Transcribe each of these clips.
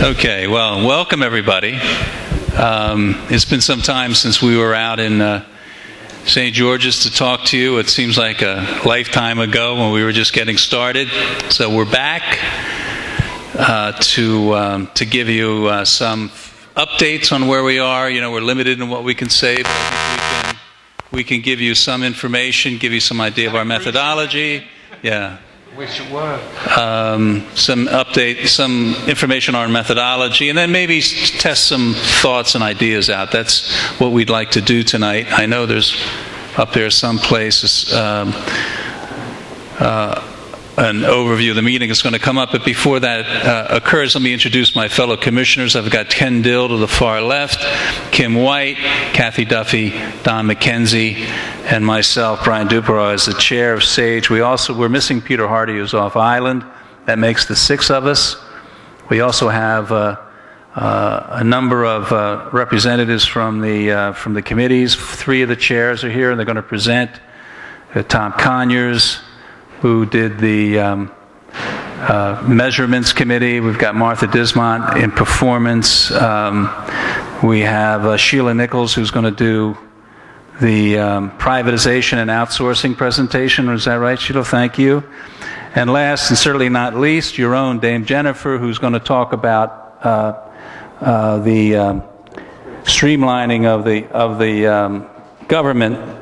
Okay, well, welcome everybody. It's been some time since we were out in St. George's to talk to you. It seems like a lifetime ago when we were just getting started. So we're back to give you some updates on where we are. You know, we're limited in what we can say, but I think we can give you some information, give you some idea of our methodology. Yeah. Wish it were. Some information on our methodology, and then maybe test some thoughts and ideas out. That's what we'd like to do tonight. I know there's up there some places an overview of the meeting is going to come up, but before that occurs, let me introduce my fellow commissioners. I've got Ken Dill to the far left, Kim White, Kathy Duffy, Don McKenzie, and myself, Brian Duperoy, as the chair of SAGE. We're missing Peter Hardy, who's off island. That makes the 6 of us. We also have a number of representatives from the committees. 3 of the chairs are here, and they're going to present. Tom Conyers, who did the measurements committee. We've got Martha Dismont in performance. We have Sheila Nichols, who's going to do the privatization and outsourcing presentation. Is that right, Sheila? Thank you. And last and certainly not least, your own Dame Jennifer, who's going to talk about the streamlining of the government.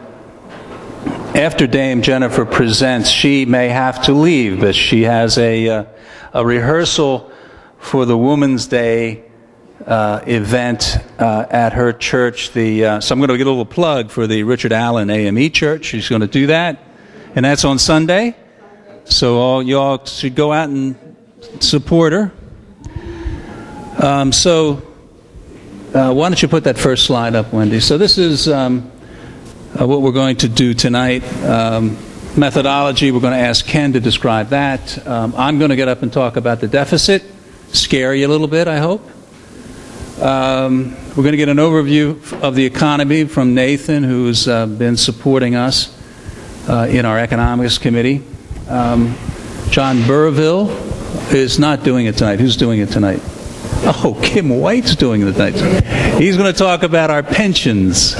After Dame Jennifer presents, she may have to leave, but she has a rehearsal for the Women's Day event at her church. So I'm going to get a little plug for the Richard Allen AME Church. She's going to do that, and that's on Sunday. So y'all should go out and support her. Why don't you put that first slide up, Wendy? So this is what we're going to do tonight. Methodology, we're going to ask Ken to describe that. I'm going to get up and talk about the deficit, scare you a little bit, I hope. We're going to get an overview of the economy from Nathan, who's been supporting us in our economics committee. John Burville is not doing it tonight. Who's doing it tonight? Oh, Kim White's doing it tonight. He's going to talk about our pensions.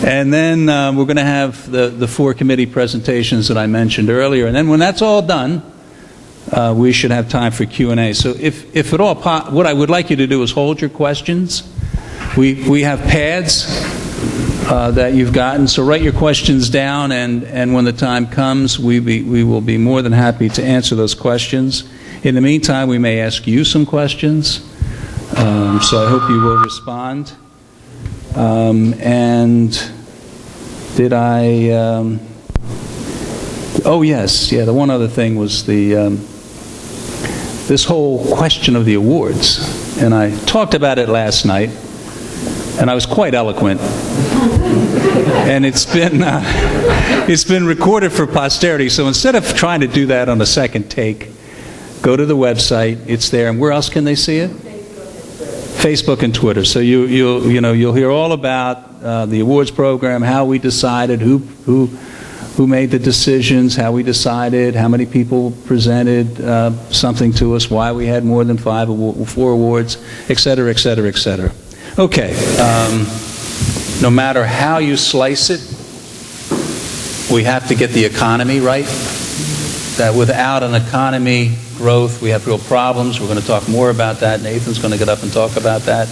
And then we're going to have the 4 committee presentations that I mentioned earlier. And then when that's all done, we should have time for Q&A. So if at all, what I would like you to do is hold your questions. We have pads that you've gotten, so write your questions down, and when the time comes, we will be more than happy to answer those questions. In the meantime, we may ask you some questions, so I hope you will respond. And did I... oh, yes. Yeah, the one other thing was this whole question of the awards. And I talked about it last night, and I was quite eloquent. And it's been recorded for posterity. So instead of trying to do that on a second take, go to the website. It's there. And where else can they see it? Facebook and Twitter. So you'll hear all about the awards program, how we decided, who made the decisions, how we decided, how many people presented something to us, why we had more than 4 awards, et cetera, et cetera, et cetera. Okay. No matter how you slice it, we have to get the economy right. That without an economy growth, we have real problems. We're going to talk more about that. Nathan's going to get up and talk about that.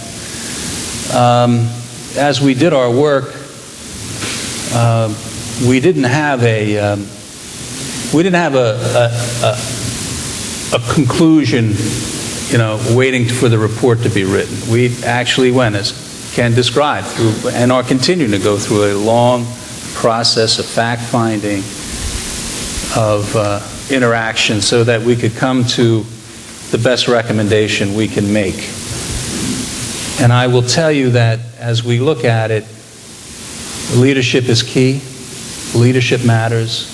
As we did our work, we didn't have a conclusion, waiting for the report to be written. We actually went, as Ken described, through and are continuing to go through a long process of fact-finding, of interaction, so that we could come to the best recommendation we can make. And I will tell you that as we look at it, leadership is key. Leadership matters.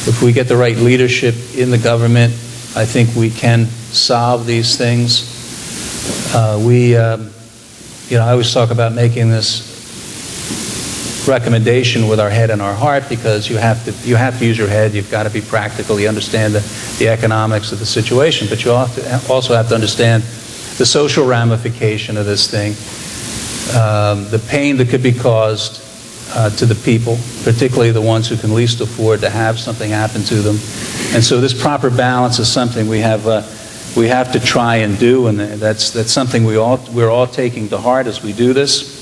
If we get the right leadership in the government, I think we can solve these things. I always talk about making this recommendation with our head and our heart, because you have to use your head. You've got to be practical. You understand the economics of the situation, but you also have to understand the social ramification of this thing, the pain that could be caused to the people, particularly the ones who can least afford to have something happen to them. And so this proper balance is something we have to try and do, and that's something we're all taking to heart as we do this.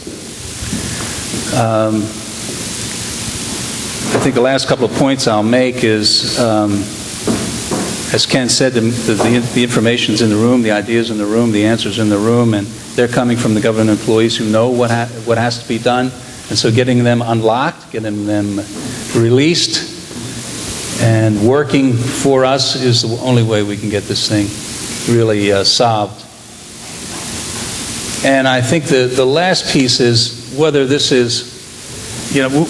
I think the last couple of points I'll make is, as Ken said, the information's in the room, the ideas in the room, the answers in the room, and they're coming from the government employees who know what has to be done. And so getting them unlocked, getting them released, and working for us is the only way we can get this thing really solved. And I think the last piece is whether this is,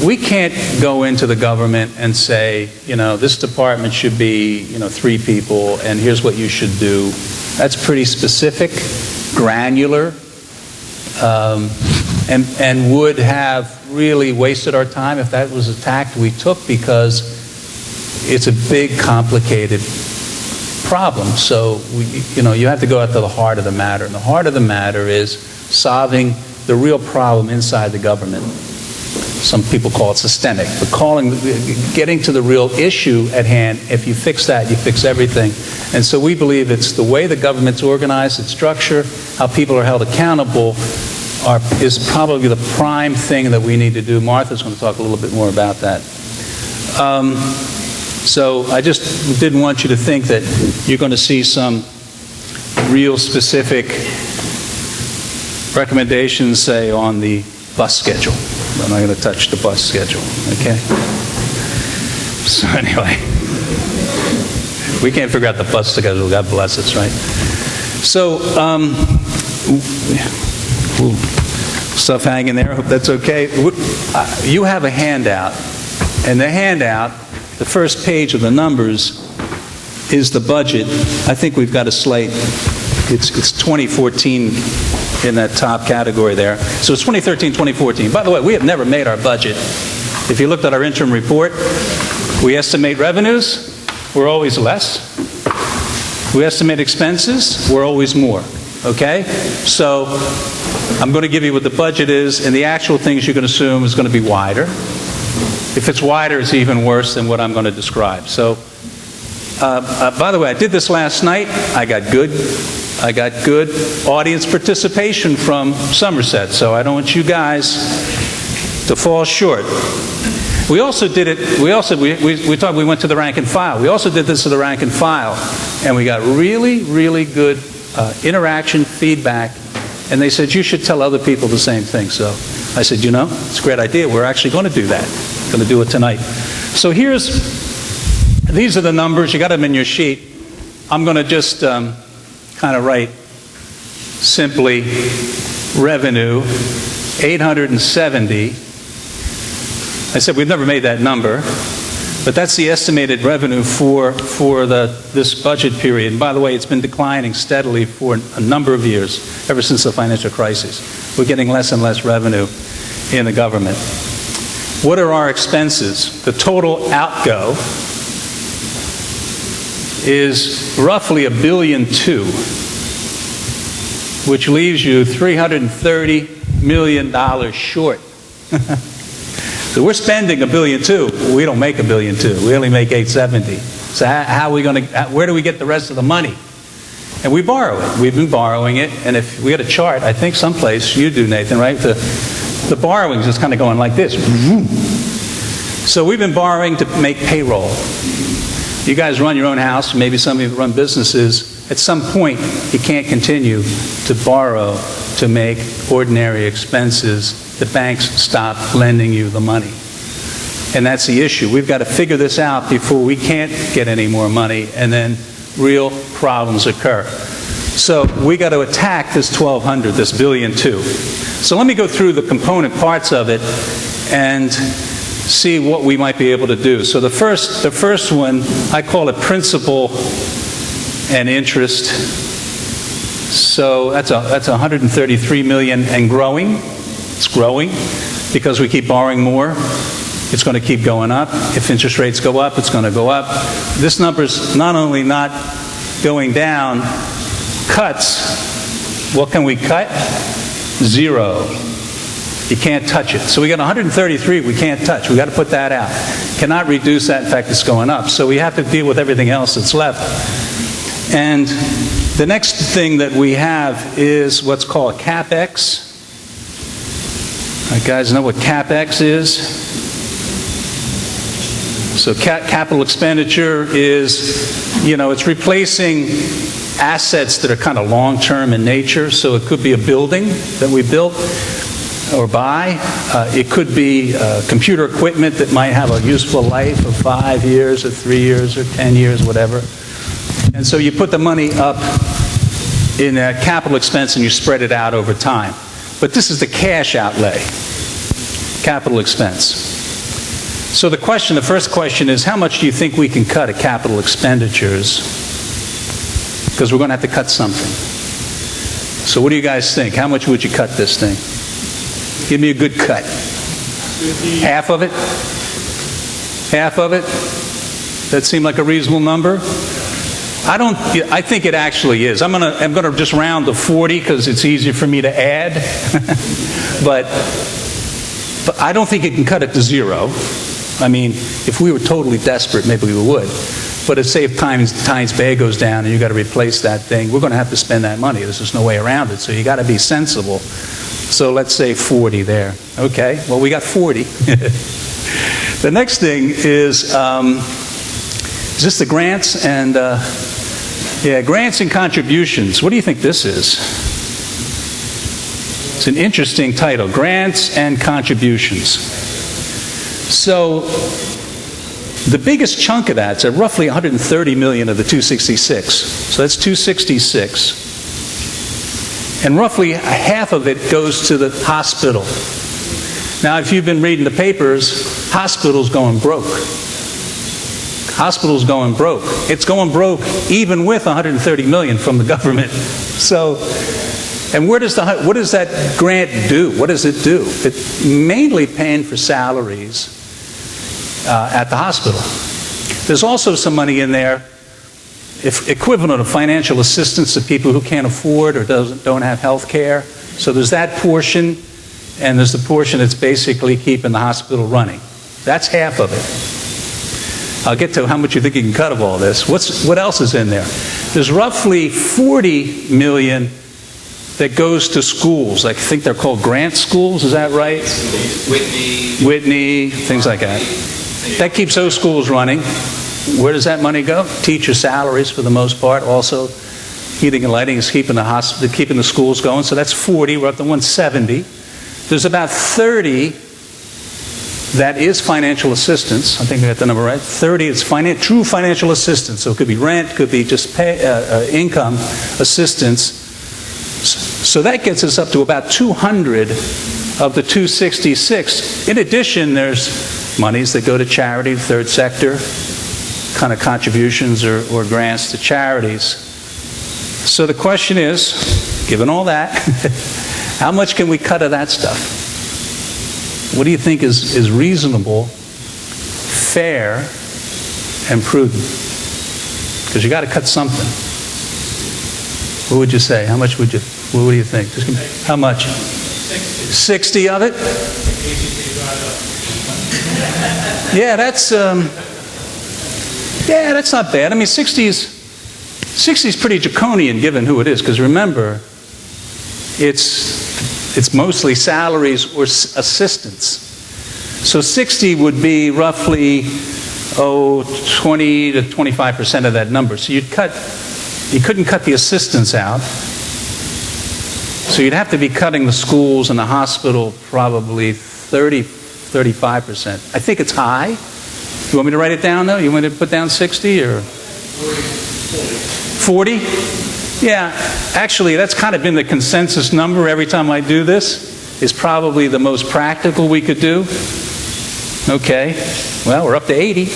we can't go into the government and say, this department should be, 3 people, and here's what you should do. That's pretty specific, granular, and would have really wasted our time if that was a tack we took, because it's a big, complicated problem. So you have to go out to the heart of the matter. And the heart of the matter is solving the real problem inside the government. Some people call it systemic, but getting to the real issue at hand. If you fix that, you fix everything. And so we believe it's the way the government's organized, its structure, how people are held accountable, is probably the prime thing that we need to do. Martha's going to talk a little bit more about that. So I just didn't want you to think that you're going to see some real specific recommendations, say, on the bus schedule. I'm not going to touch the bus schedule, okay? So anyway, we can't figure out the bus schedule. God bless us, right? So, stuff hanging there. I hope that's okay. You have a handout, and the handout, the first page of the numbers, is the budget. I think we've got a slate. It's 2014 in that top category there. So it's 2013, 2014. By the way, we have never made our budget. If you looked at our interim report, we estimate revenues, we're always less. We estimate expenses, we're always more. Okay? So I'm going to give you what the budget is, and the actual things you can assume is going to be wider. If it's wider, it's even worse than what I'm going to describe. So, by the way, I did this last night. I got good audience participation from Somerset, so I don't want you guys to fall short. We also did it, we went to the rank and file. We also did this to the rank and file, and we got really, really good interaction, feedback, and they said, you should tell other people the same thing. So I said, it's a great idea. We're actually going to do that. Going to do it tonight. So these are the numbers. You got them in your sheet. I'm going to just kind of write simply revenue, 870. I said we've never made that number, but that's the estimated revenue for this budget period. And by the way, it's been declining steadily for a number of years, ever since the financial crisis. We're getting less and less revenue in the government. What are our expenses? The total outgo is roughly $1.2 billion, which leaves you $330 million short. So we're spending $1.2 billion. We don't make $1.2 billion. We only make $870. So how are we going to? Where do we get the rest of the money? And we borrow it. We've been borrowing it, and if we had a chart, I think someplace you do, Nathan, right? The borrowings is kind of going like this. So we've been borrowing to make payroll. You guys run your own house, maybe some of you run businesses. At some point, you can't continue to borrow to make ordinary expenses. The banks stop lending you the money. And that's the issue. We've got to figure this out before we can't get any more money, and then real problems occur. So we got to attack this 1,200, this $1.2 billion. So let me go through the component parts of it and see what we might be able to do. So the first one, I call it principal and interest. So that's $133 million and growing. It's growing because we keep borrowing more. It's going to keep going up. If interest rates go up, it's going to go up. This number's not only not going down, cuts What can we cut? 0. You can't touch it. So we got 133 we can't touch. We got to put that out. Cannot reduce that. In fact, it's going up. So we have to deal with everything else that's left. And the next thing that we have is what's called CapEx. All right, guys know what CapEx is? So capital expenditure is, it's replacing assets that are kind of long-term in nature. So it could be a building that we built or buy. It could be computer equipment that might have a useful life of 5 years or 3 years or 10 years, whatever. And so you put the money up in a capital expense and you spread it out over time. But this is the cash outlay, capital expense. So the first question is, how much do you think we can cut at capital expenditures? Because we're going to have to cut something. So what do you guys think? How much would you cut this thing? Give me a good cut. Half of it? Half of it? That seem like a reasonable number? I think it actually is. I'm gonna just round to 40 because it's easier for me to add. but I don't think it can cut it to 0. I mean, if we were totally desperate, maybe we would. But say if Tynes Bay goes down and you got to replace that thing, we're going to have to spend that money. There's just no way around it. So you got to be sensible. So let's say 40 there. Okay, well, we got 40. The next thing is this the grants and grants and contributions. What do you think this is? It's an interesting title, Grants and Contributions. So the biggest chunk of that's roughly 130 million of the 266. So that's 266. And roughly half of it goes to the hospital. Now, if you've been reading the papers, hospitals going broke. Hospitals going broke. It's going broke even with 130 million from the government. So, and what does that grant do? What does it do? It's mainly paying for salaries at the hospital. There's also some money in there, equivalent of financial assistance to people who can't afford or don't have health care. So there's that portion, and there's the portion that's basically keeping the hospital running. That's half of it. I'll get to how much you think you can cut of all this. What else is in there? There's roughly 40 million that goes to schools. I think they're called grant schools, is that right? Whitney, things like that. That keeps those schools running. Where does that money go? Teacher salaries for the most part. Also, heating and lighting is keeping the schools going. So that's 40. We're up to 170. There's about 30 that is financial assistance. I think I got the number right. 30 is true financial assistance. So it could be rent, could be just income assistance. So that gets us up to about 200 of the 266. In addition, there's monies that go to charity, third sector, kind of contributions or grants to charities. So the question is, given all that, how much can we cut of that stuff? What do you think is reasonable, fair, and prudent? Because you got to cut something. What would you say? How much would you? What do you think? How much? 60 of it? Yeah, that's not bad. I mean, 60 is pretty draconian given who it is. Because remember, it's mostly salaries or assistance. So 60 would be roughly 20 to 25% of that number. So you couldn't cut the assistance out. So you'd have to be cutting the schools and the hospital probably 35%. I think it's high. You want me to write it down though? You want me to put down 60 or 40? Yeah, actually that's kind of been the consensus number every time I do this. Is probably the most practical we could do. Okay, well, we're up to 80.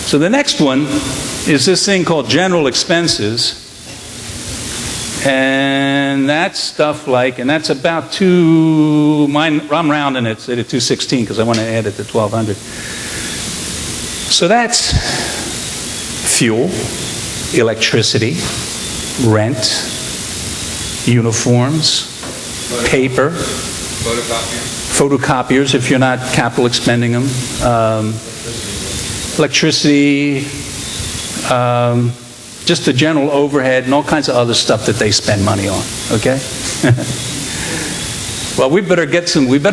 So the next one is this thing called general expenses. And that's stuff like, and that's about I'm rounding it to 216 because I want to add it to 1200. So that's fuel, electricity, rent, uniforms, paper, photocopiers if you're not capital expending them, electricity, just the general overhead and all kinds of other stuff that they spend money on, okay? Well, we better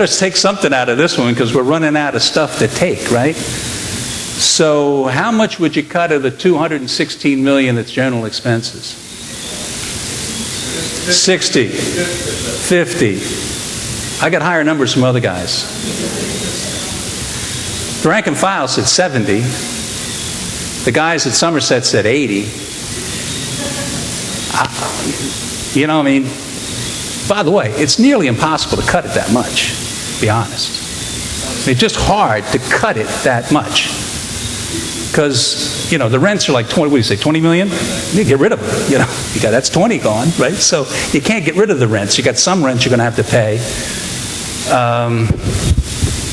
take something out of this one because we're running out of stuff to take, right? So how much would you cut of the $216 million that's general expenses? 60, 50. I got higher numbers from other guys. The rank and file said 70. The guys at Somerset said 80. You know, I mean, by the way, it's nearly impossible to cut it that much, to be honest. It's just hard to cut it that much. Because, you know, the rents are like 20, what do you say, 20 million? You get rid of them, you know. That's 20 gone, right? So you can't get rid of the rents. You got some rents you're going to have to pay.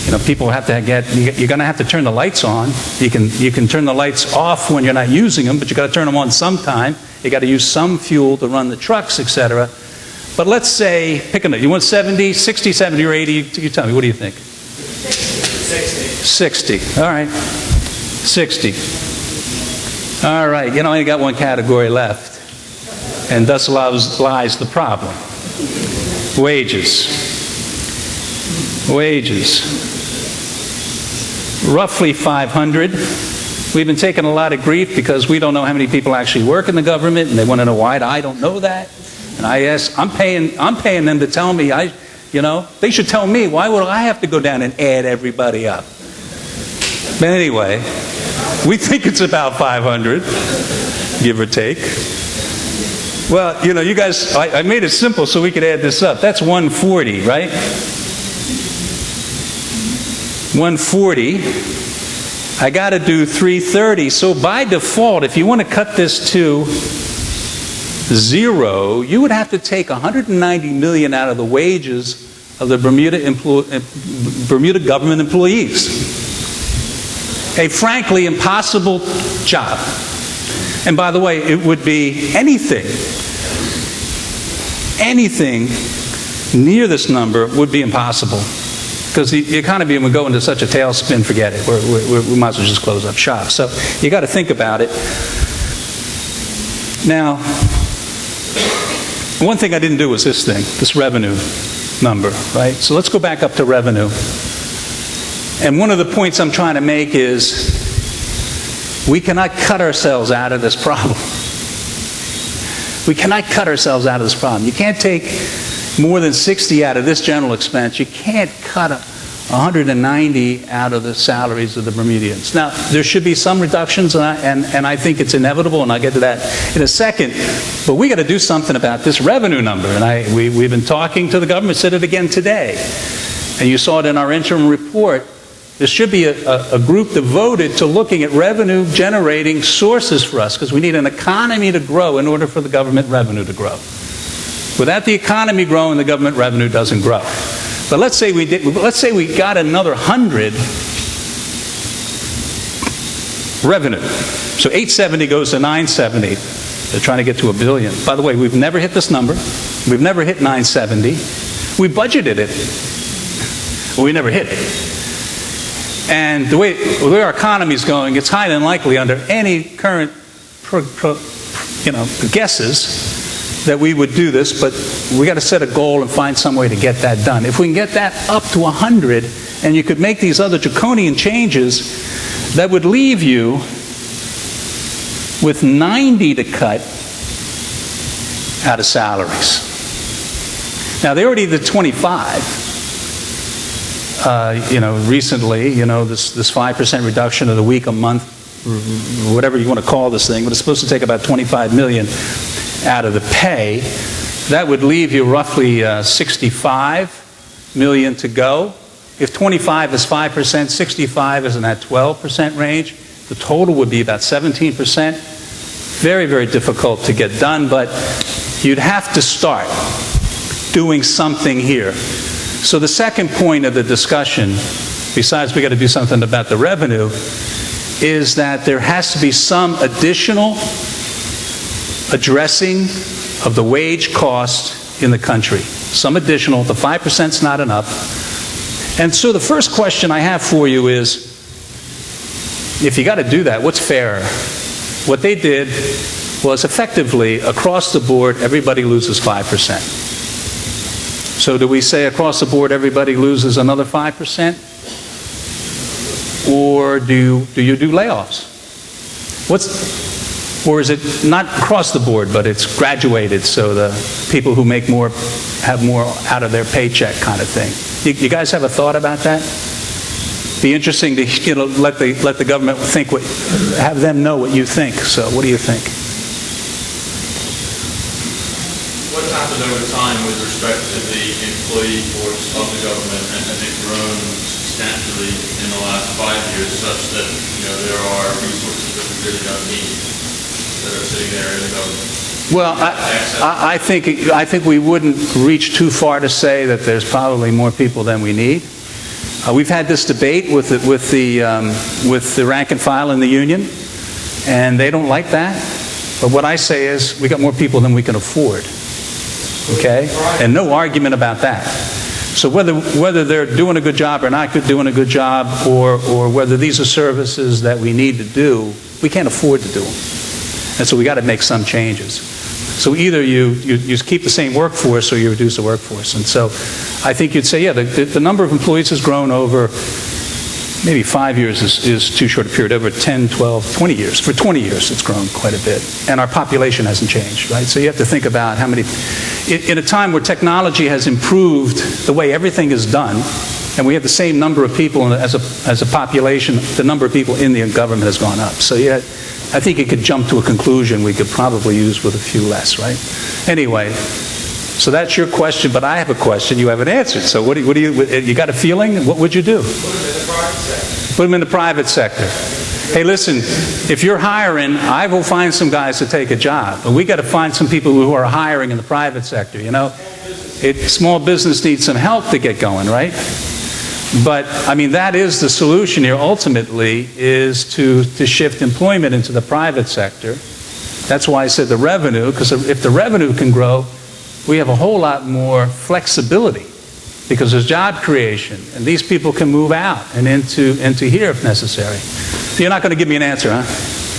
You know, people have to you're going to have to turn the lights on. You can turn the lights off when you're not using them, but you got to turn them on sometime. You got to use some fuel to run the trucks, etc. But let's say, pick a number. You want 70, 60, 70, or 80? You tell me, what do you think? 60. All right. 60. All right. You know, I only got one category left. And thus lies the problem. Wages. Wages. Roughly 500. We've been taking a lot of grief because we don't know how many people actually work in the government, and they want to know why. I don't know that. And I'm paying them to tell me. You know, they should tell me. Why would I have to go down and add everybody up? But anyway, we think it's about 500, give or take. Well, you know, you guys, I made it simple so we could add this up. That's 140, right? 140. I got to do 330. So by default, if you want to cut this to 0, you would have to take 190 million out of the wages of the Bermuda government employees. A frankly impossible job. And by the way, it would be anything near this number would be impossible. Because the economy would go into such a tailspin, forget it. We might as well just close up shop. So you got to think about it. Now, one thing I didn't do was this thing, this revenue number, right? So let's go back up to revenue. And one of the points I'm trying to make is we cannot cut ourselves out of this problem. We cannot cut ourselves out of this problem. You can't take more than 60 out of this general expense. You can't cut 190 out of the salaries of the Bermudians. Now, there should be some reductions, and I think it's inevitable, and I'll get to that in a second. But we got to do something about this revenue number. And we've been talking to the government, said it again today. And you saw it in our interim report. There should be a group devoted to looking at revenue-generating sources for us, because we need an economy to grow in order for the government revenue to grow. Without the economy growing, the government revenue doesn't grow. But let's say we got another 100 revenue. So 870 goes to 970. They're trying to get to $1 billion. By the way, we've never hit this number. We've never hit 970. We budgeted it. Well, we never hit it. And the way our economy is going, it's highly unlikely under any current guesses that we would do this, but we got to set a goal and find some way to get that done. If we can get that up to 100, and you could make these other draconian changes, that would leave you with 90 to cut out of salaries. Now, they already did 25. Recently, this 5% reduction of the week, a month, whatever you want to call this thing, but it's supposed to take about 25 million out of the pay. That would leave you roughly 65 million to go. If 25 is 5%, 65 is in that 12% range. The total would be about 17%. Very, very difficult to get done, but you'd have to start doing something here. So the second point of the discussion, besides we got to do something about the revenue, is that there has to be some additional addressing of the wage cost in the country. Some additional. The 5%'s not enough. And so the first question I have for you is, if you got to do that, what's fairer? What they did was effectively, across the board, everybody loses 5%. So do we say across the board everybody loses another 5%? Or do you do layoffs? Or is it not across the board, but it's graduated, so the people who make more have more out of their paycheck kind of thing? You guys have a thought about that? Be interesting to let the government have them know what you think. So what do you think? What's happened over time with respect to the employee force of the government, and has it grown substantially in the last 5 years, such that there are resources that we really don't need that are sitting there in the government? Well, I think we wouldn't reach too far to say that there's probably more people than we need. We've had this debate with the rank and file in the union, and they don't like that. But what I say is, we got more people than we can afford. Okay, and no argument about that. So whether they're doing a good job or not doing a good job, or whether these are services that we need to do, we can't afford to do them. And so we got to make some changes. So either you keep the same workforce or you reduce the workforce. And so I think you'd say, yeah, the number of employees has grown over, maybe 5 years is too short a period, over 10, 12, 20 years. For 20 years it's grown quite a bit. And our population hasn't changed, right? So you have to think about how many, in a time where technology has improved the way everything is done, and we have the same number of people as a population, the number of people in the government has gone up. So yeah, I think you could jump to a conclusion we could probably use with a few less, right? Anyway, so that's your question, but I have a question you haven't answered. So what do you got a feeling? What would you do? Put them in the private sector. Put them in the private sector. Hey, listen, if you're hiring, I will find some guys to take a job, but we got to find some people who are hiring in the private sector, Small business needs some help to get going, right? But, I mean, that is the solution here, ultimately, is to shift employment into the private sector. That's why I said the revenue, because if the revenue can grow, we have a whole lot more flexibility, because there's job creation, and these people can move out and into here if necessary. So you're not going to give me an answer, huh?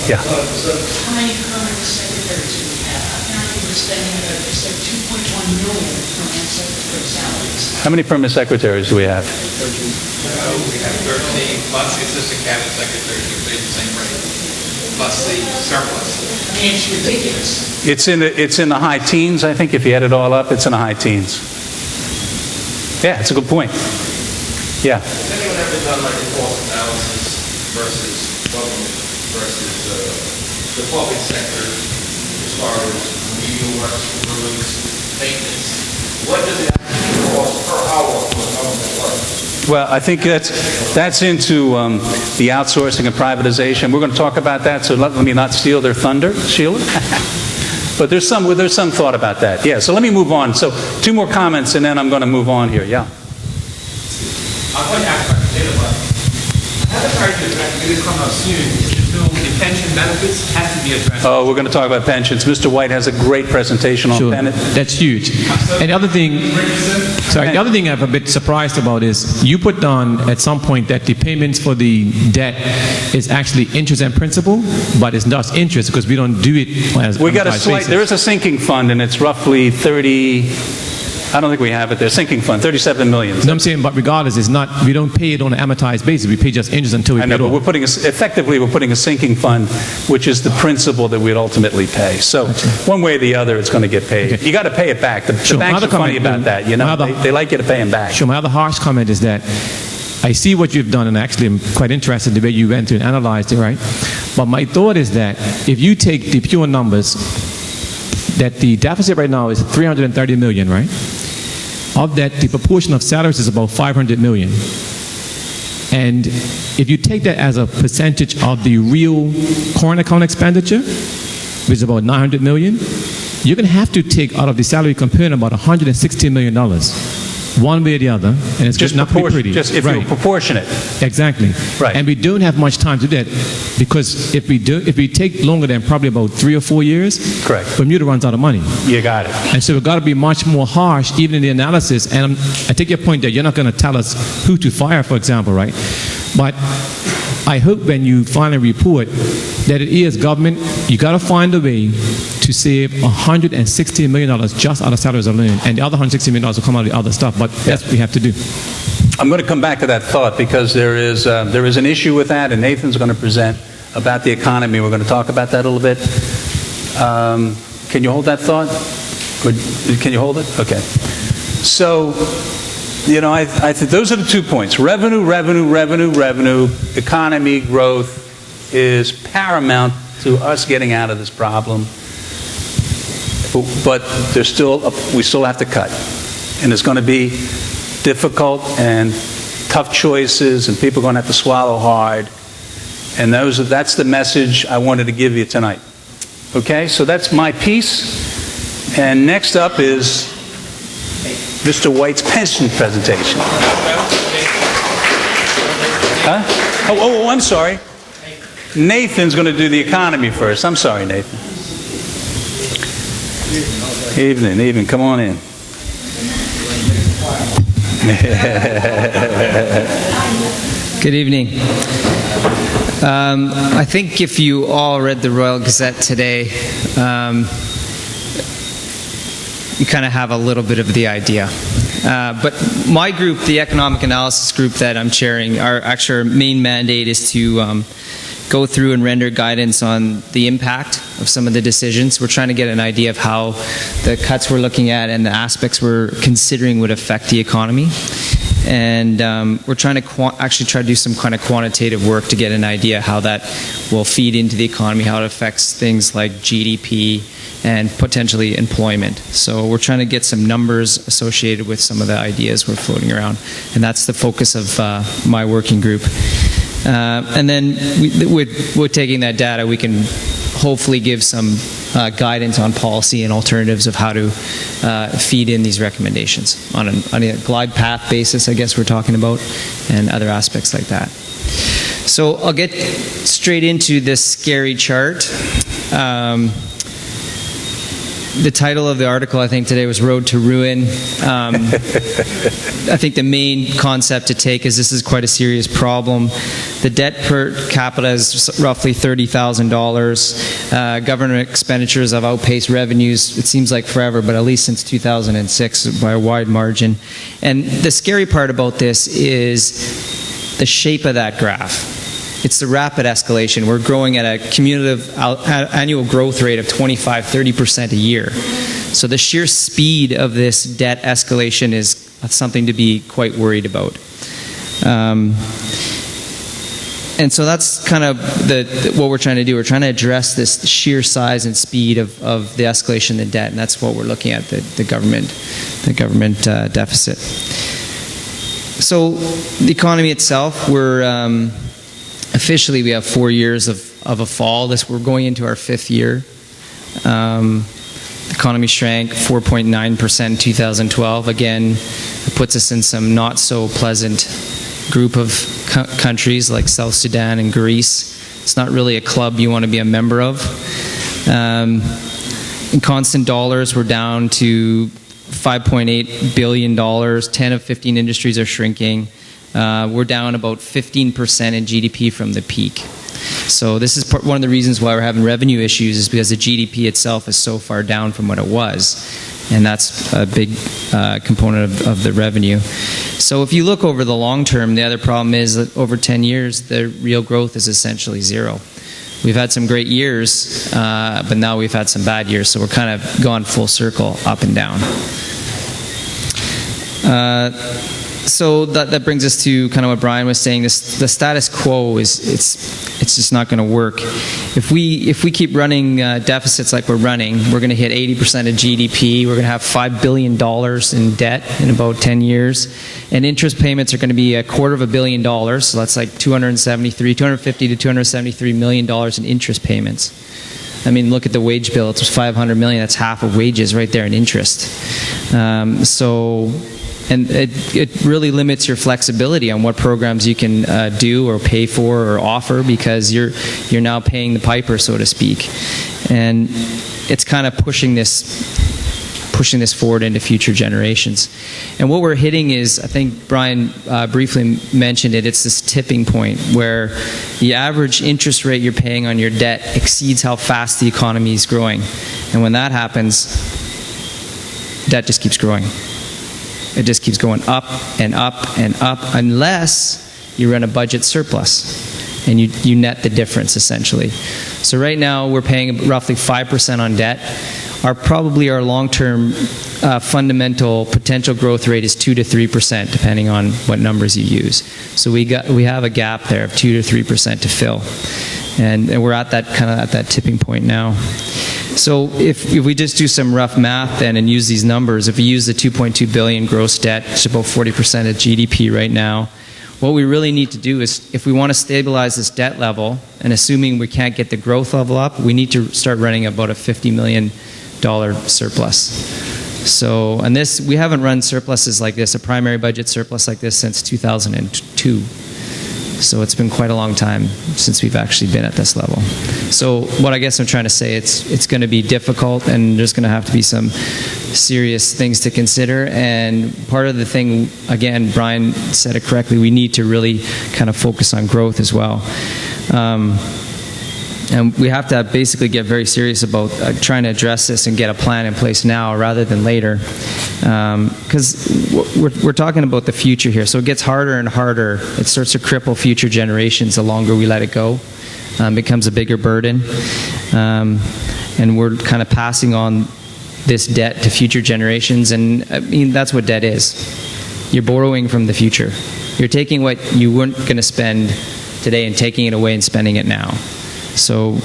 Yeah. How many permanent secretaries do we have? Apparently we're spending about, you said, $2.1 million permanent secretary salaries. How many permanent secretaries do we have? We have 13 plus the assistant cabinet secretary who pays the same rate, plus the surplus. I mean, it's ridiculous. It's in the high teens, I think. If you add it all up, it's in the high teens. Yeah, it's a good point. Yeah. Has anyone ever done like a cost analysis versus government versus the public sector as far as remedial works, roads, maintenance? What does it actually cost per hour for government work? Well, I think that's into the outsourcing and privatization. We're going to talk about that, so let me not steal their thunder, Sheila. But there's some thought about that. Yeah, so let me move on. So 2 more comments, and then I'm going to move on here. Yeah. I'll probably ask about the data, but I have a hard to address, it come out soon. The pension benefits has to be addressed. Oh, we're going to talk about pensions. Mr. White has a great presentation on pensions. That's huge. And the other thing I'm a bit surprised about is you put down at some point that the payments for the debt is actually interest and principal, but it's not interest because we don't do it as we got a slight. There is a sinking fund, and it's roughly 30. I don't think we have it there. Sinking fund, 37 million. No, I'm saying, but regardless, it's not. We don't pay it on an amortized basis. We pay just interest until we. I know, pay it but we're putting a sinking fund, which is the principal that we'd ultimately pay. So one way or the other, it's going to get paid. Okay. You got to pay it back. The banks are funny about that. They like you to pay them back. Sure. My other harsh comment is that I see what you've done, and actually I'm quite interested in the way you went through and analyzed it, right? But my thought is that if you take the pure numbers, that the deficit right now is 330 million, right? Of that, the proportion of salaries is about 500 million. And if you take that as a percentage of the real current account expenditure, which is about 900 million, you're going to have to take out of the salary component about $160 million. one way or the other, and it's Just not to be pretty. just if Right. you're proportionate. Exactly. Right. And we don't have much time to do that, because if we take longer than probably about 3 or 4 years, Correct. Bermuda runs out of money. You got it. And so we've got to be much more harsh, even in the analysis. And I take your point that you're not going to tell us who to fire, for example, right? But I hope when you finally report that it is government, you got to find a way to save $160 million just out of salaries alone, and the other $160 million will come out of the other stuff. But that's what we have to do. I'm going to come back to that thought because there is an issue with that, and Nathan's going to present about the economy. We're going to talk about that a little bit. Can you hold that thought? Can you hold it? Okay. So, I think those are the 2 points. Revenue, economy, growth is paramount to us getting out of this problem. But we still have to cut. And it's going to be difficult and tough choices, and people are going to have to swallow hard. And that's the message I wanted to give you tonight. Okay, so that's my piece. And next up is Mr. White's pension presentation. Huh? Oh, I'm sorry. Nathan's going to do the economy first. I'm sorry, Nathan. Evening. Come on in. Good evening. I think if you all read the Royal Gazette today, you kind of have a little bit of the idea. But my group, the economic analysis group that I'm chairing, our main mandate is to go through and render guidance on the impact of some of the decisions. We're trying to get an idea of how the cuts we're looking at and the aspects we're considering would affect the economy. And we're trying to actually try to do some kind of quantitative work to get an idea how that will feed into the economy, how it affects things like GDP and potentially employment. So we're trying to get some numbers associated with some of the ideas we're floating around. And that's the focus of my working group. And then with taking that data, we can hopefully give some guidance on policy and alternatives of how to feed in these recommendations on a glide path basis, I guess we're talking about, and other aspects like that. So I'll get straight into this scary chart. The title of the article, I think, today was Road to Ruin. I think the main concept to take is this is quite a serious problem. The debt per capita is roughly $30,000. Government expenditures have outpaced revenues, it seems like forever, but at least since 2006 by a wide margin. And the scary part about this is the shape of that graph. It's the rapid escalation. We're growing at a cumulative annual growth rate of 25-30% a year. So the sheer speed of this debt escalation is something to be quite worried about. And so that's kind of what we're trying to do. We're trying to address this sheer size and speed of the escalation in debt, and that's what we're looking at, the government deficit. So the economy itself, officially, we have 4 years of a fall. We're going into our 5th year. The economy shrank 4.9% in 2012. Again, it puts us in some not so pleasant group of countries like South Sudan and Greece. It's not really a club you want to be a member of. In constant dollars, we're down to $5.8 billion. 10 of 15 industries are shrinking. We're down about 15% in GDP from the peak. So this is one of the reasons why we're having revenue issues, is because the GDP itself is so far down from what it was. And that's a big component of the revenue. So if you look over the long term, the other problem is that over 10 years, the real growth is essentially zero. We've had some great years, but now we've had some bad years. So we're kind of gone full circle, up and down. So that brings us to kind of what Brian was saying. The status quo it's just not going to work. If we keep running deficits like we're running, we're going to hit 80% of GDP. We're going to have $5 billion in debt in about 10 years, and interest payments are going to be $250 million. So that's like $250 to $273 million in interest payments. I mean, look at the wage bill. It's $500 million. That's half of wages right there in interest. And it really limits your flexibility on what programs you can do or pay for or offer, because you're now paying the piper, so to speak. And it's kind of pushing this forward into future generations. And what we're hitting is, I think Brian briefly mentioned it, it's this tipping point where the average interest rate you're paying on your debt exceeds how fast the economy is growing. And when that happens, debt just keeps growing. It just keeps going up and up and up, unless you run a budget surplus and you net the difference, essentially. So right now we're paying roughly 5% on debt. Our long-term fundamental potential growth rate is 2 to 3%, depending on what numbers you use. So we have a gap there of 2 to 3% to fill, and we're at that tipping point now. So if we just do some rough math then and use these numbers, if we use the 2.2 billion gross debt, it's about 40% of GDP right now. What we really need to do is, if we want to stabilize this debt level, and assuming we can't get the growth level up, we need to start running about a $50 million surplus. So, and we haven't run surpluses like this, a primary budget surplus like this, since 2002. So it's been quite a long time since we've actually been at this level. So what I guess I'm trying to say, it's going to be difficult, and there's going to have to be some serious things to consider. And part of the thing, again, Brian said it correctly, we need to really kind of focus on growth as well. And we have to basically get very serious about trying to address this and get a plan in place now rather than later. Because we're talking about the future here. So it gets harder and harder. It starts to cripple future generations the longer we let it go. It becomes a bigger burden. And we're kind of passing on this debt to future generations. And I mean, that's what debt is. You're borrowing from the future. You're taking what you weren't going to spend today and taking it away and spending it now. So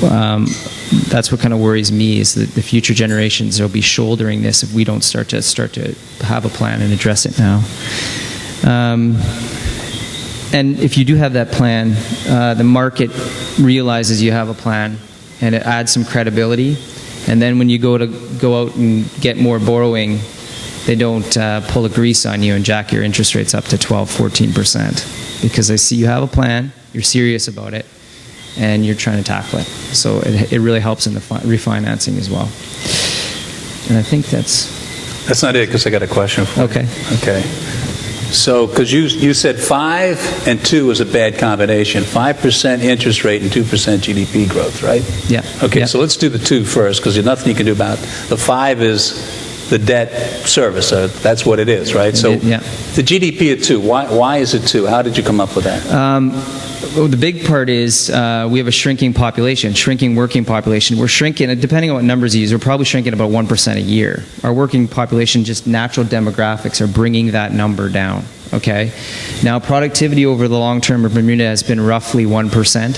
that's what kind of worries me, is that the future generations will be shouldering this if we don't start to have a plan and address it now. And if you do have that plan, the market realizes you have a plan, and it adds some credibility. And then when you go out and get more borrowing, they don't pull a grease on you and jack your interest rates up to 12-14%, because they see you have a plan, you're serious about it, and you're trying to tackle it. So it really helps in the refinancing as well. And I think that's not it, because I got a question for you. Okay. So, because you said 5 and 2 is a bad combination. 5% interest rate and 2% GDP growth, right? Yeah. Okay, yeah. So let's do the 2 first, because there's nothing you can do about it. The 5 is the debt service. That's what it is, right? So yeah. The GDP at 2, why is it 2? How did you come up with that? Well, the big part is we have a shrinking population, shrinking working population. We're shrinking, depending on what numbers you use, we're probably shrinking about 1% a year. Our working population, just natural demographics, are bringing that number down. Okay? Now, productivity over the long term of Bermuda has been roughly 1%.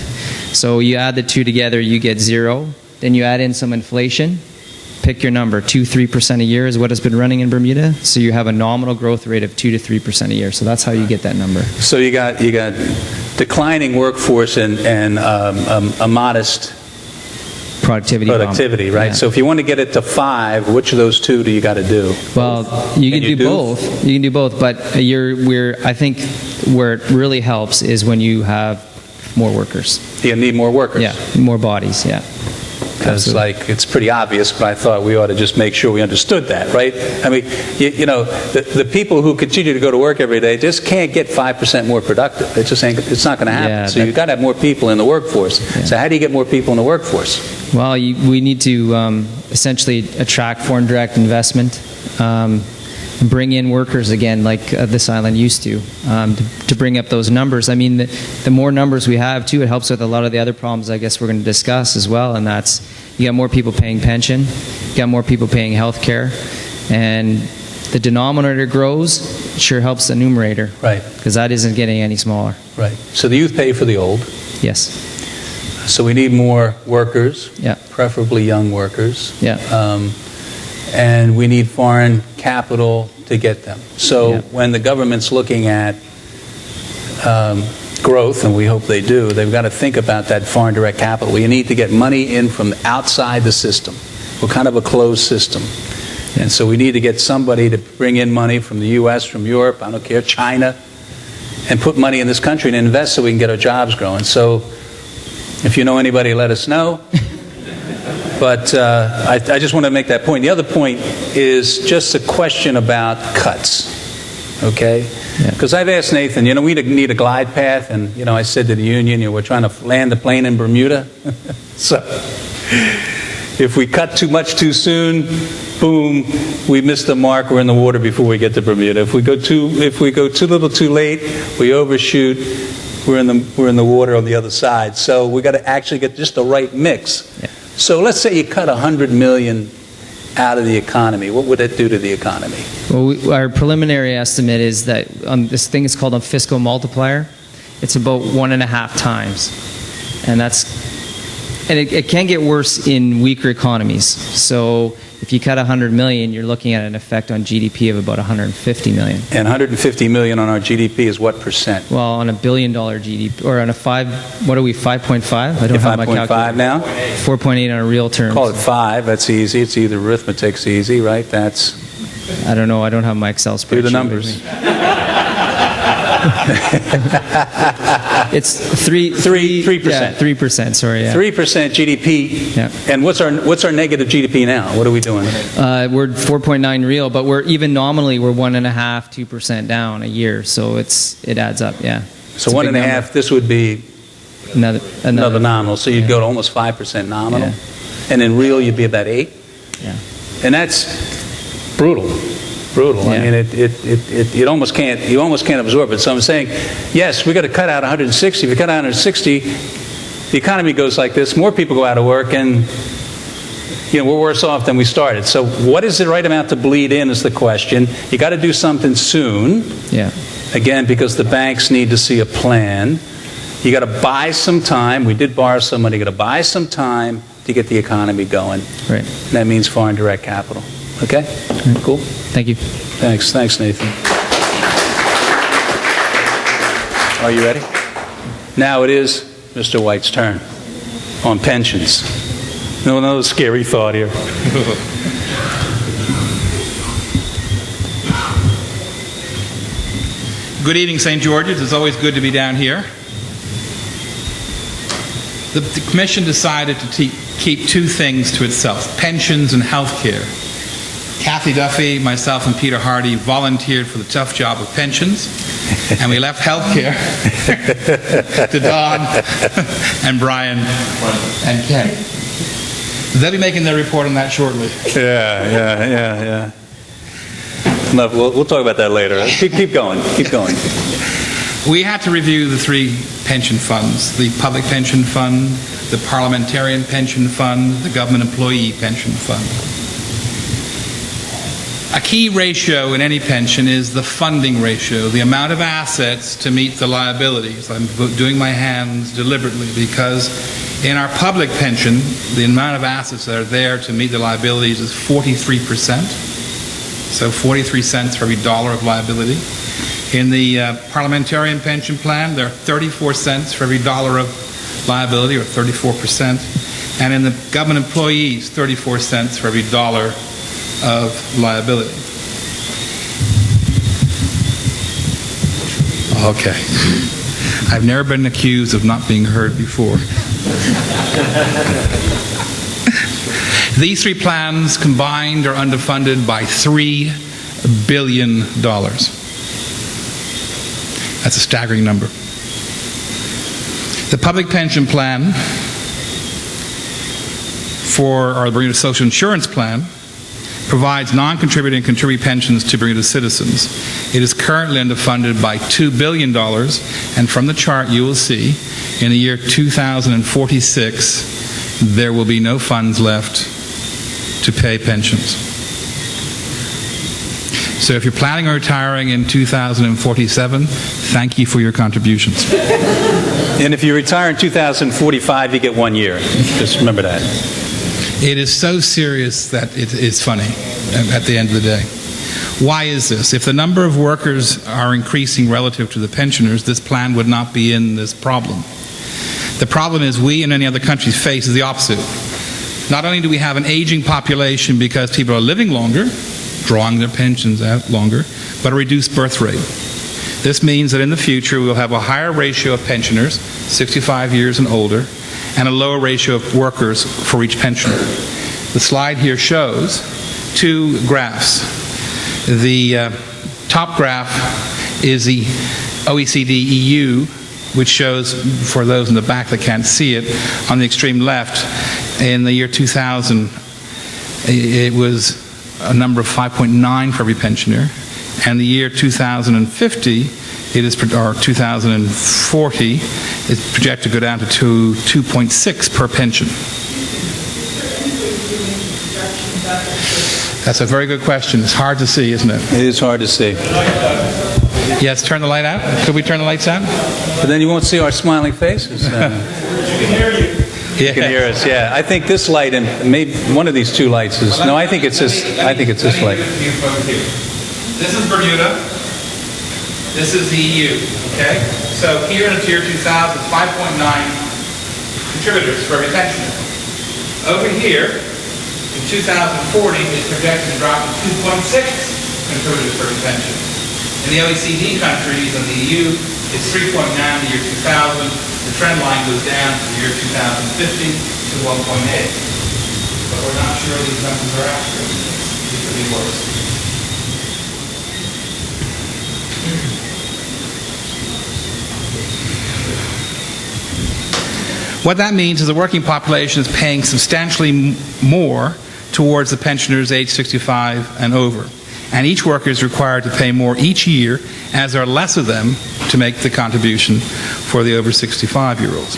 So you add the 2 together, you get 0. Then you add in some inflation. Pick your number. 2-3% a year is what has been running in Bermuda. So you have a nominal growth rate of 2 to 3% a year. So that's how you get that number. So you got declining workforce and a modest productivity, right? Yeah. So if you want to get it to 5, which of those 2 do you got to do? Well, you can do both. You can do both, but I think where it really helps is when you have more workers. You need more workers. Yeah, more bodies. Yeah. Because it's pretty obvious, but I thought we ought to just make sure we understood that, right? I mean, the people who continue to go to work every day just can't get 5% more productive. It's not going to happen. Yeah, so you've got to have more people in the workforce. Yeah. So how do you get more people in the workforce? Well, we need to essentially attract foreign direct investment, and bring in workers again, like this island used to bring up those numbers. I mean, the more numbers we have, too, it helps with a lot of the other problems I guess we're going to discuss as well, and that's you got more people paying pension, you got more people paying health care, and the denominator grows, it sure helps the numerator. Right. Because that isn't getting any smaller. Right. So the youth pay for the old. Yes. So we need more workers, yeah, preferably young workers. Yeah. And we need foreign capital to get them. So when the government's looking at growth, and we hope they do, they've got to think about that foreign direct capital. You need to get money in from outside the system. We're kind of a closed system. And so we need to get somebody to bring in money from the U.S., from Europe, I don't care, China, and put money in this country and invest so we can get our jobs growing. So if you know anybody, let us know. But I just want to make that point. The other point is just a question about cuts, okay? Because I've asked Nathan, we need a glide path, and, I said to the union, we're trying to land the plane in Bermuda. So if we cut too much too soon, boom, we miss the mark, we're in the water before we get to Bermuda. If we go too little too late, we overshoot, we're in the water on the other side. So we got to actually get just the right mix. Yeah. So let's say you cut $100 million out of the economy. What would that do to the economy? Well, our preliminary estimate is that this thing is called a fiscal multiplier. It's about 1.5 times, and it can get worse in weaker economies. So if you cut $100 million, you're looking at an effect on GDP of about $150 million. And $150 million on our GDP is what percent? Well, on $1 billion GDP, or on a 5.5? I don't have my calculator. 5.5 now? 4.8 on a real term. Call it 5. That's easy. It's either arithmetic's easy, right? I don't know. I don't have my Excel spreadsheet. Do the numbers. It's 3%. 3%. Sorry. Yeah. 3% GDP. Yeah. And what's our negative GDP now? What are we doing? We're 4.9 real, but we're even nominally we're 1.5-2% down a year. So it adds up. Yeah. So 1.5. This would be another nominal. So you'd go to almost 5% nominal, and in real you'd be about 8. Yeah. And that's brutal. Yeah. I mean, you almost can't absorb it. So I'm saying, yes, we got to cut out 160. If you cut out 160, the economy goes like this. More people go out of work, and we're worse off than we started. So what is the right amount to bleed in is the question. You got to do something soon. Yeah. Again, because the banks need to see a plan. You got to buy some time. We did borrow some money. You got to buy some time to get the economy going. Right. And that means foreign direct capital. Okay? Right. Cool. Thank you. Thanks, Nathan. Are you ready? Now it is Mr. White's turn on pensions. No scary thought here. Good evening, St. George's. It's always good to be down here. The Commission decided to keep two things to itself, pensions and health care. Kathy Duffy, myself, and Peter Hardy volunteered for the tough job of pensions, and we left health care to Don and Brian and Ken. They'll be making their report on that shortly. Yeah. No, we'll talk about that later. Keep going. We had to review the three pension funds, the public pension fund, the parliamentarian pension fund, the government employee pension fund. A key ratio in any pension is the funding ratio, the amount of assets to meet the liabilities. I'm doing my hands deliberately because in our public pension, the amount of assets that are there to meet the liabilities is 43%. So 43 cents for every dollar of liability. In the parliamentarian pension plan, there are 34 cents for every dollar of liability, or 34%. And in the government employees, 34 cents for every dollar of liability. Okay. I've never been accused of not being heard before. These three plans combined are underfunded by $3 billion. That's a staggering number. The public pension plan or the Bermuda Social Insurance Plan provides non-contributing and contributing pensions to Bermuda citizens. It is currently underfunded by $2 billion, and from the chart you will see, in the year 2046, there will be no funds left to pay pensions. So if you're planning on retiring in 2047, thank you for your contributions. And if you retire in 2045, you get 1 year. Just remember that. It is so serious that it is funny at the end of the day. Why is this? If the number of workers are increasing relative to the pensioners, this plan would not be in this problem. The problem is we and any other countries face is the opposite. Not only do we have an aging population because people are living longer, drawing their pensions out longer, but a reduced birth rate. This means that in the future we will have a higher ratio of pensioners, 65 years and older, and a lower ratio of workers for each pensioner. The slide here shows two graphs. The top graph is the OECD EU, which shows, for those in the back that can't see it, on the extreme left, in the year 2000, it was a number of 5.9 for every pensioner. And the year 2050, or 2040, is projected to go down to 2.6 per pension. That's a very good question. It's hard to see, isn't it? It is hard to see. Yes, turn the light out. Could we turn the lights out? But then you won't see our smiling faces. You can hear us, yeah. I think this light and maybe one of these two lights is... No, I think it's this light. This is Bermuda. This is the EU, okay? So here in the year 2000, 5.9 contributors for every pensioner. Over here, in 2040, it's projected to drop to 2.6 contributors for every pensioner. In the OECD countries and the EU, it's 3.9 in the year 2000. The trend line goes down to the year 2050 to 1.8. But we're not sure these numbers are accurate. These could be worse. What that means is the working population is paying substantially more towards the pensioners aged 65 and over. And each worker is required to pay more each year, as there are less of them to make the contribution for the over 65-year-olds.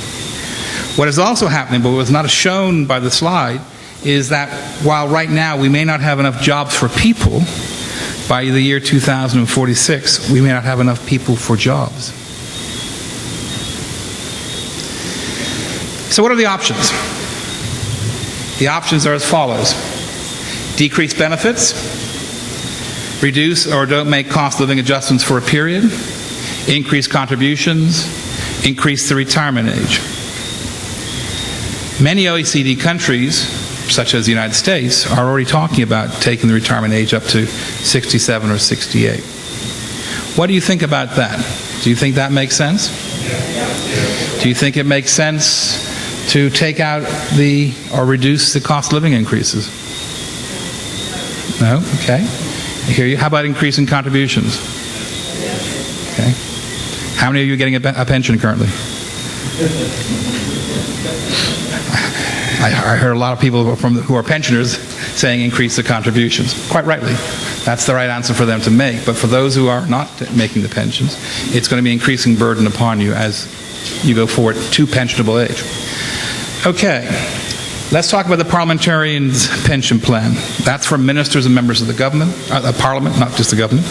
What is also happening, but was not shown by the slide, is that while right now we may not have enough jobs for people, by the year 2046, we may not have enough people for jobs. So what are the options? The options are as follows. Decrease benefits, reduce or don't make cost of living adjustments for a period, increase contributions, increase the retirement age. Many OECD countries, such as the United States, are already talking about taking the retirement age up to 67 or 68. What do you think about that? Do you think that makes sense? Do you think it makes sense to take out or reduce the cost of living increases? No? Okay. I hear you. How about increasing contributions? Okay. How many of you are getting a pension currently? I heard a lot of people who are pensioners saying increase the contributions. Quite rightly. That's the right answer for them to make. But for those who are not making the pensions, it's going to be increasing burden upon you as you go forward to pensionable age. Okay. Let's talk about the parliamentarians' pension plan. That's for ministers and members of the government, parliament, not just the government.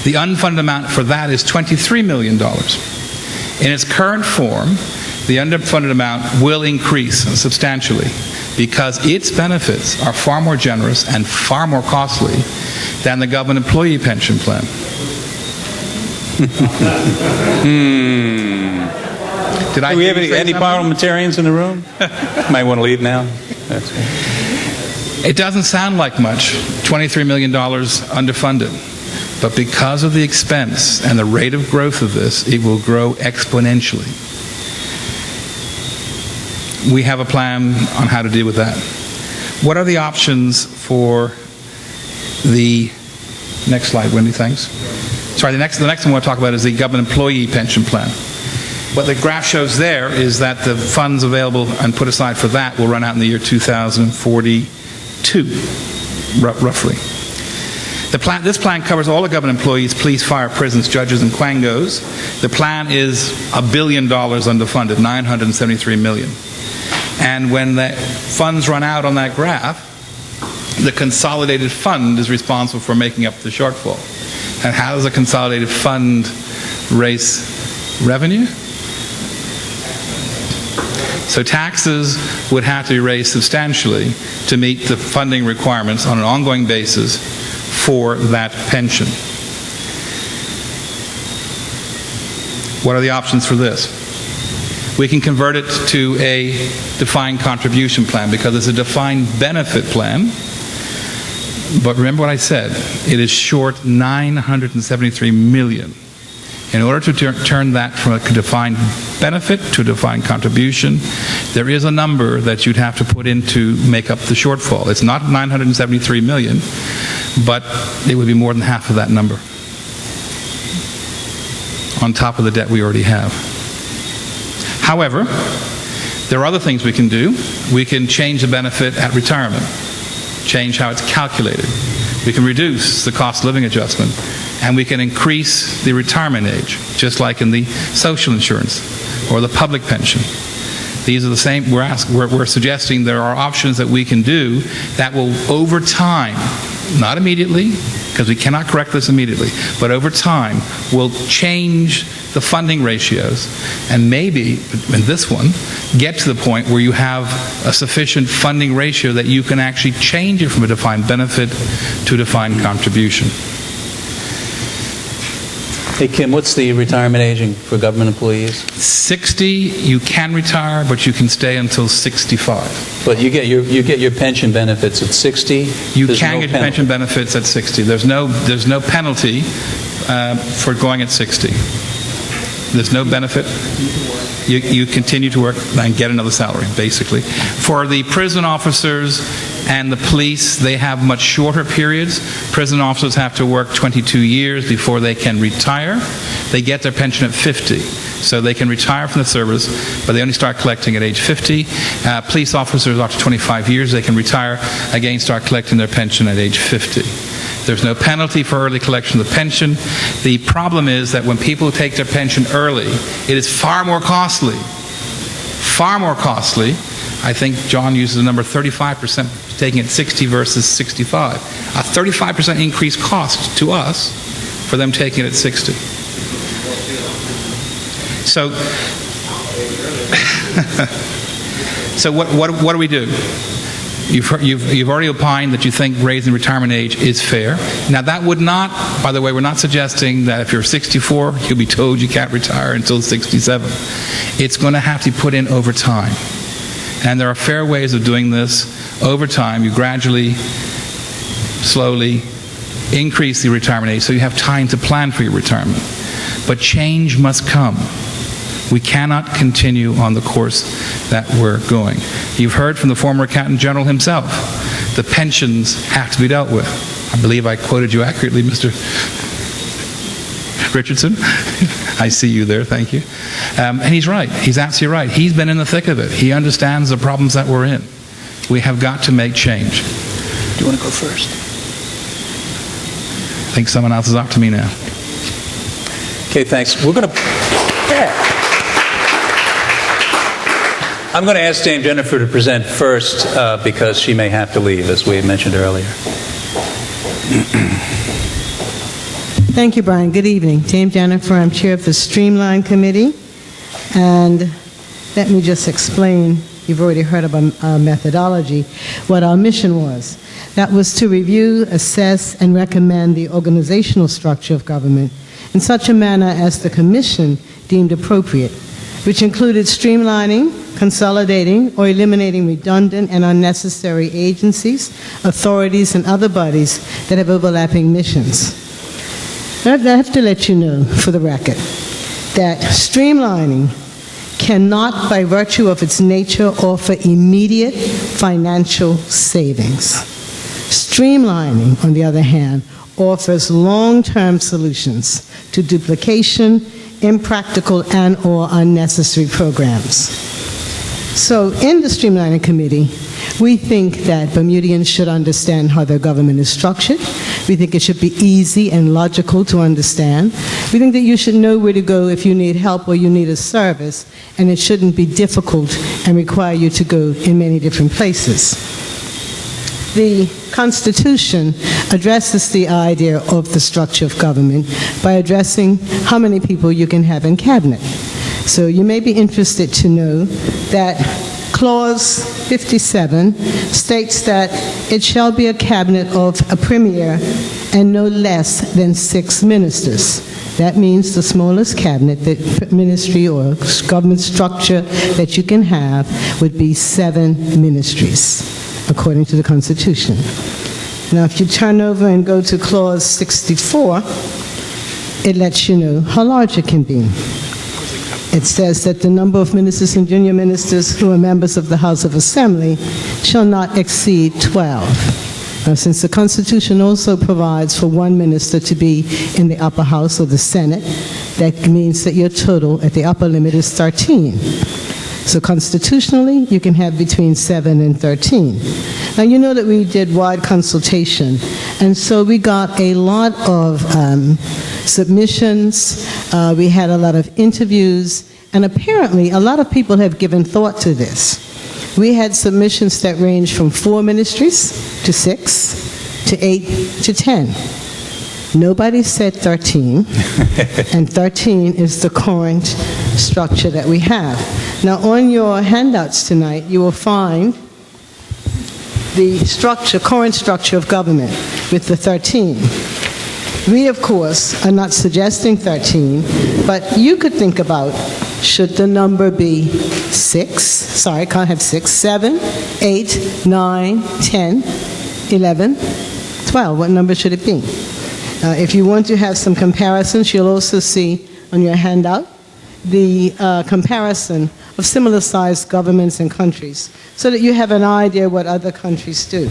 The unfunded amount for that is $23 million. In its current form, the unfunded amount will increase substantially because its benefits are far more generous and far more costly than the government employee pension plan. Do we have any parliamentarians in the room? Might want to leave now. It doesn't sound like much, $23 million underfunded. But because of the expense and the rate of growth of this, it will grow exponentially. We have a plan on how to deal with that. What are the options for the next slide, Wendy, thanks. Sorry, the next one I want to talk about is the government employee pension plan. What the graph shows there is that the funds available and put aside for that will run out in the year 2042, roughly. This plan covers all the government employees, police, fire, prisons, judges, and quangos. The plan is $1 billion underfunded, $973 million. And when the funds run out on that graph, the consolidated fund is responsible for making up the shortfall. And how does a consolidated fund raise revenue? So taxes would have to be raised substantially to meet the funding requirements on an ongoing basis for that pension. What are the options for this? we can convert it to a defined contribution plan because it's a defined benefit plan. But remember what I said, it is short $973 million. In order to turn that from a defined benefit to a defined contribution, there is a number that you'd have to put in to make up the shortfall. It's not $973 million, but it would be more than half of that number on top of the debt we already have. However, there are other things we can do. We can change the benefit at retirement, change how it's calculated. We can reduce the cost of living adjustment, and we can increase the retirement age, just like in the social insurance or the public pension. These are the same. We're suggesting there are options that we can do that will, over time, not immediately, because we cannot correct this immediately, but over time will change the funding ratios, and maybe, in this one, get to the point where you have a sufficient funding ratio that you can actually change it from a defined benefit to a defined contribution. Hey, Kim, what's the retirement aging for government employees? 60, you can retire, but you can stay until 65. But you get your pension benefits at 60? You There's can no get your pension benefits at 60. There's no penalty for going at 60. There's no benefit. You continue to work and get another salary, basically. For the prison officers and the police, they have much shorter periods. Prison officers have to work 22 years before they can retire. They get their pension at 50. So they can retire from the service, but they only start collecting at age 50. Police officers, after 25 years, they can retire, again start collecting their pension at age 50. There's no penalty for early collection of the pension. The problem is that when people take their pension early, it is far more costly. Far more costly. I think John uses the number 35% taking it 60 versus 65. A 35% increased cost to us for them taking it at 60. So what do we do? You've already opined that you think raising retirement age is fair. Now that would not, by the way, we're not suggesting that if you're 64, you'll be told you can't retire until 67. It's going to have to be put in over time. And there are fair ways of doing this over time. You gradually, slowly increase the retirement age so you have time to plan for your retirement. But change must come. We cannot continue on the course that we're going. You've heard from the former Accountant General himself. The pensions have to be dealt with. I believe I quoted you accurately, Mr. Richardson. I see you there, thank you. And he's right. He's absolutely right. He's been in the thick of it. He understands the problems that we're in. We have got to make change. Do you want to go first? I think someone else is up to me now. Okay, thanks. We're going to... Yeah. I'm going to ask Dame Jennifer to present first because she may have to leave, as we mentioned earlier. Thank you, Brian. Good evening. Dame Jennifer, I'm chair of the Streamline Committee. And let me just explain, you've already heard about our methodology, what our mission was. That was to review, assess, and recommend the organizational structure of government in such a manner as the Commission deemed appropriate, which included streamlining, consolidating, or eliminating redundant and unnecessary agencies, authorities, and other bodies that have overlapping missions. I have to let you know, for the record, that streamlining cannot, by virtue of its nature, offer immediate financial savings. Streamlining, on the other hand, offers long-term solutions to duplication, impractical and/or unnecessary programs. So in the Streamlining Committee, we think that Bermudians should understand how their government is structured. We think it should be easy and logical to understand. We think that you should know where to go if you need help or you need a service, and it shouldn't be difficult and require you to go in many different places. The Constitution addresses the idea of the structure of government by addressing how many people you can have in cabinet. So you may be interested to know that Clause 57 states that it shall be a cabinet of a premier and no less than 6 ministers. That means the smallest cabinet, the ministry or government structure that you can have would be 7 ministries, according to the Constitution. Now, if you turn over and go to Clause 64, it lets you know how large it can be. It says that the number of ministers and junior ministers who are members of the House of Assembly shall not exceed 12. Now, since the Constitution also provides for 1 minister to be in the upper house or the Senate, that means that your total at the upper limit is 13. So constitutionally, you can have between 7 and 13. Now, you know that we did wide consultation, and so we got a lot of submissions, we had a lot of interviews, and apparently a lot of people have given thought to this. We had submissions that range from 4 ministries to 6 to 8 to 10. Nobody said 13, and 13 is the current structure that we have. Now, on your handouts tonight, you will find the structure, current structure of government with the 13. We, of course, are not suggesting 13, but you could think about, should the number be 6? Sorry, can't have 6, 7, 8, 9, 10, 11, 12. What number should it be? If you want to have some comparisons, you'll also see on your handout the comparison of similar-sized governments and countries, so that you have an idea what other countries do.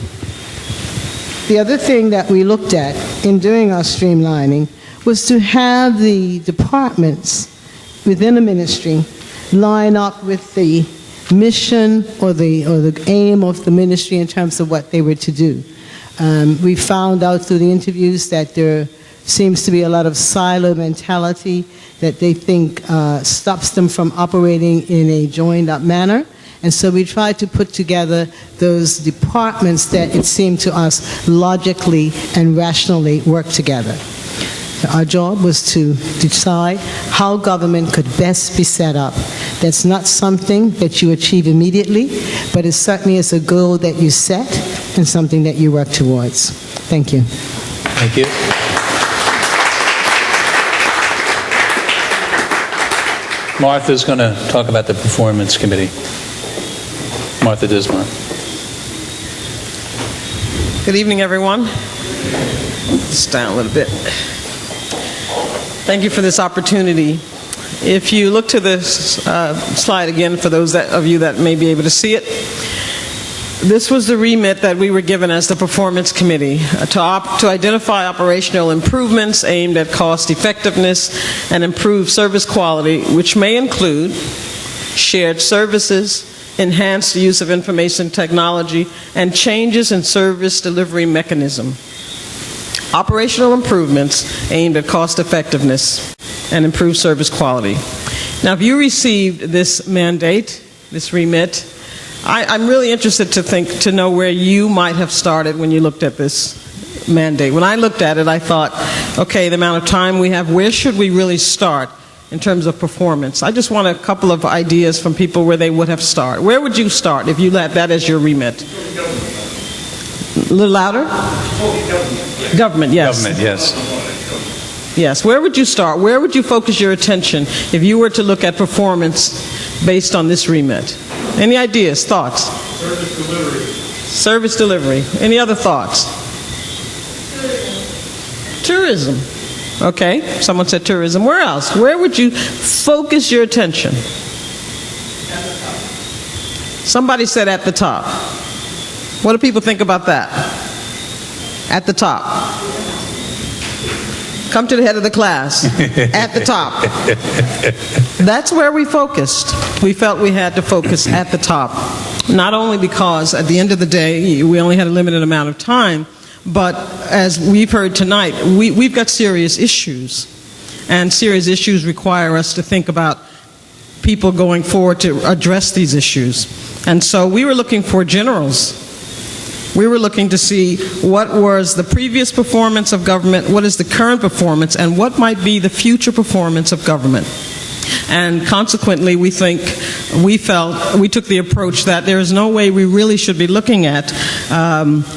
The other thing that we looked at in doing our streamlining was to have the departments within a ministry line up with the mission or the aim of the ministry in terms of what they were to do. We found out through the interviews that there seems to be a lot of silo mentality that they think stops them from operating in a joined-up manner. And so we tried to put together those departments that it seemed to us logically and rationally work together. So our job was to decide how government could best be set up. That's not something that you achieve immediately, but it certainly is a goal that you set and something that you work towards. Thank you. Thank you. Martha's going to talk about the Performance Committee. Martha Dismar. Good evening, everyone. Just down a little bit. Thank you for this opportunity. If you look to this slide again, for those of you that may be able to see it, this was the remit that we were given as the Performance Committee, to identify operational improvements aimed at cost effectiveness and improve service quality, which may include shared services, enhanced use of information technology, and changes in service delivery mechanism. Operational improvements aimed at cost effectiveness and improved service quality. Now, if you received this mandate, this remit, I'm really interested to know where you might have started when you looked at this mandate. When I looked at it, I thought, okay, the amount of time we have, where should we really start in terms of performance? I just want a couple of ideas from people where they would have started. Where would you start if you let that as your remit? A little louder? Government, yes. Government, yes. Yes. Where would you start? Where would you focus your attention if you were to look at performance based on this remit? Any ideas, thoughts? Service delivery. Service delivery. Any other thoughts? Tourism. Okay, someone said tourism. Where else? Where would you focus your attention? At the top. Somebody said at the top. What do people think about that? At the top. Come to the head of the class. At the top. That's where we focused. We felt we had to focus at the top. Not only because at the end of the day, we only had a limited amount of time, but as we've heard tonight, we've got serious issues. And serious issues require us to think about people going forward to address these issues. And so we were looking for generals. We were looking to see what was the previous performance of government, what is the current performance, and what might be the future performance of government. And consequently, we took the approach that there is no way we really should be looking at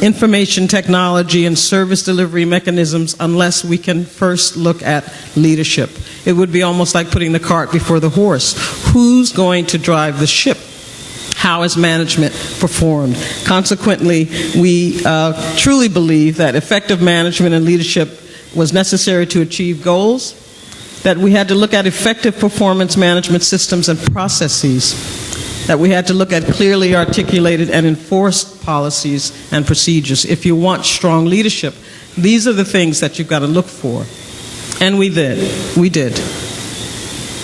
information technology and service delivery mechanisms unless we can first look at leadership. It would be almost like putting the cart before the horse. Who's going to drive the ship? How is management performed? Consequently, we truly believe that effective management and leadership was necessary to achieve goals, that we had to look at effective performance management systems and processes, that we had to look at clearly articulated and enforced policies and procedures. If you want strong leadership, these are the things that you've got to look for. And we did. We did.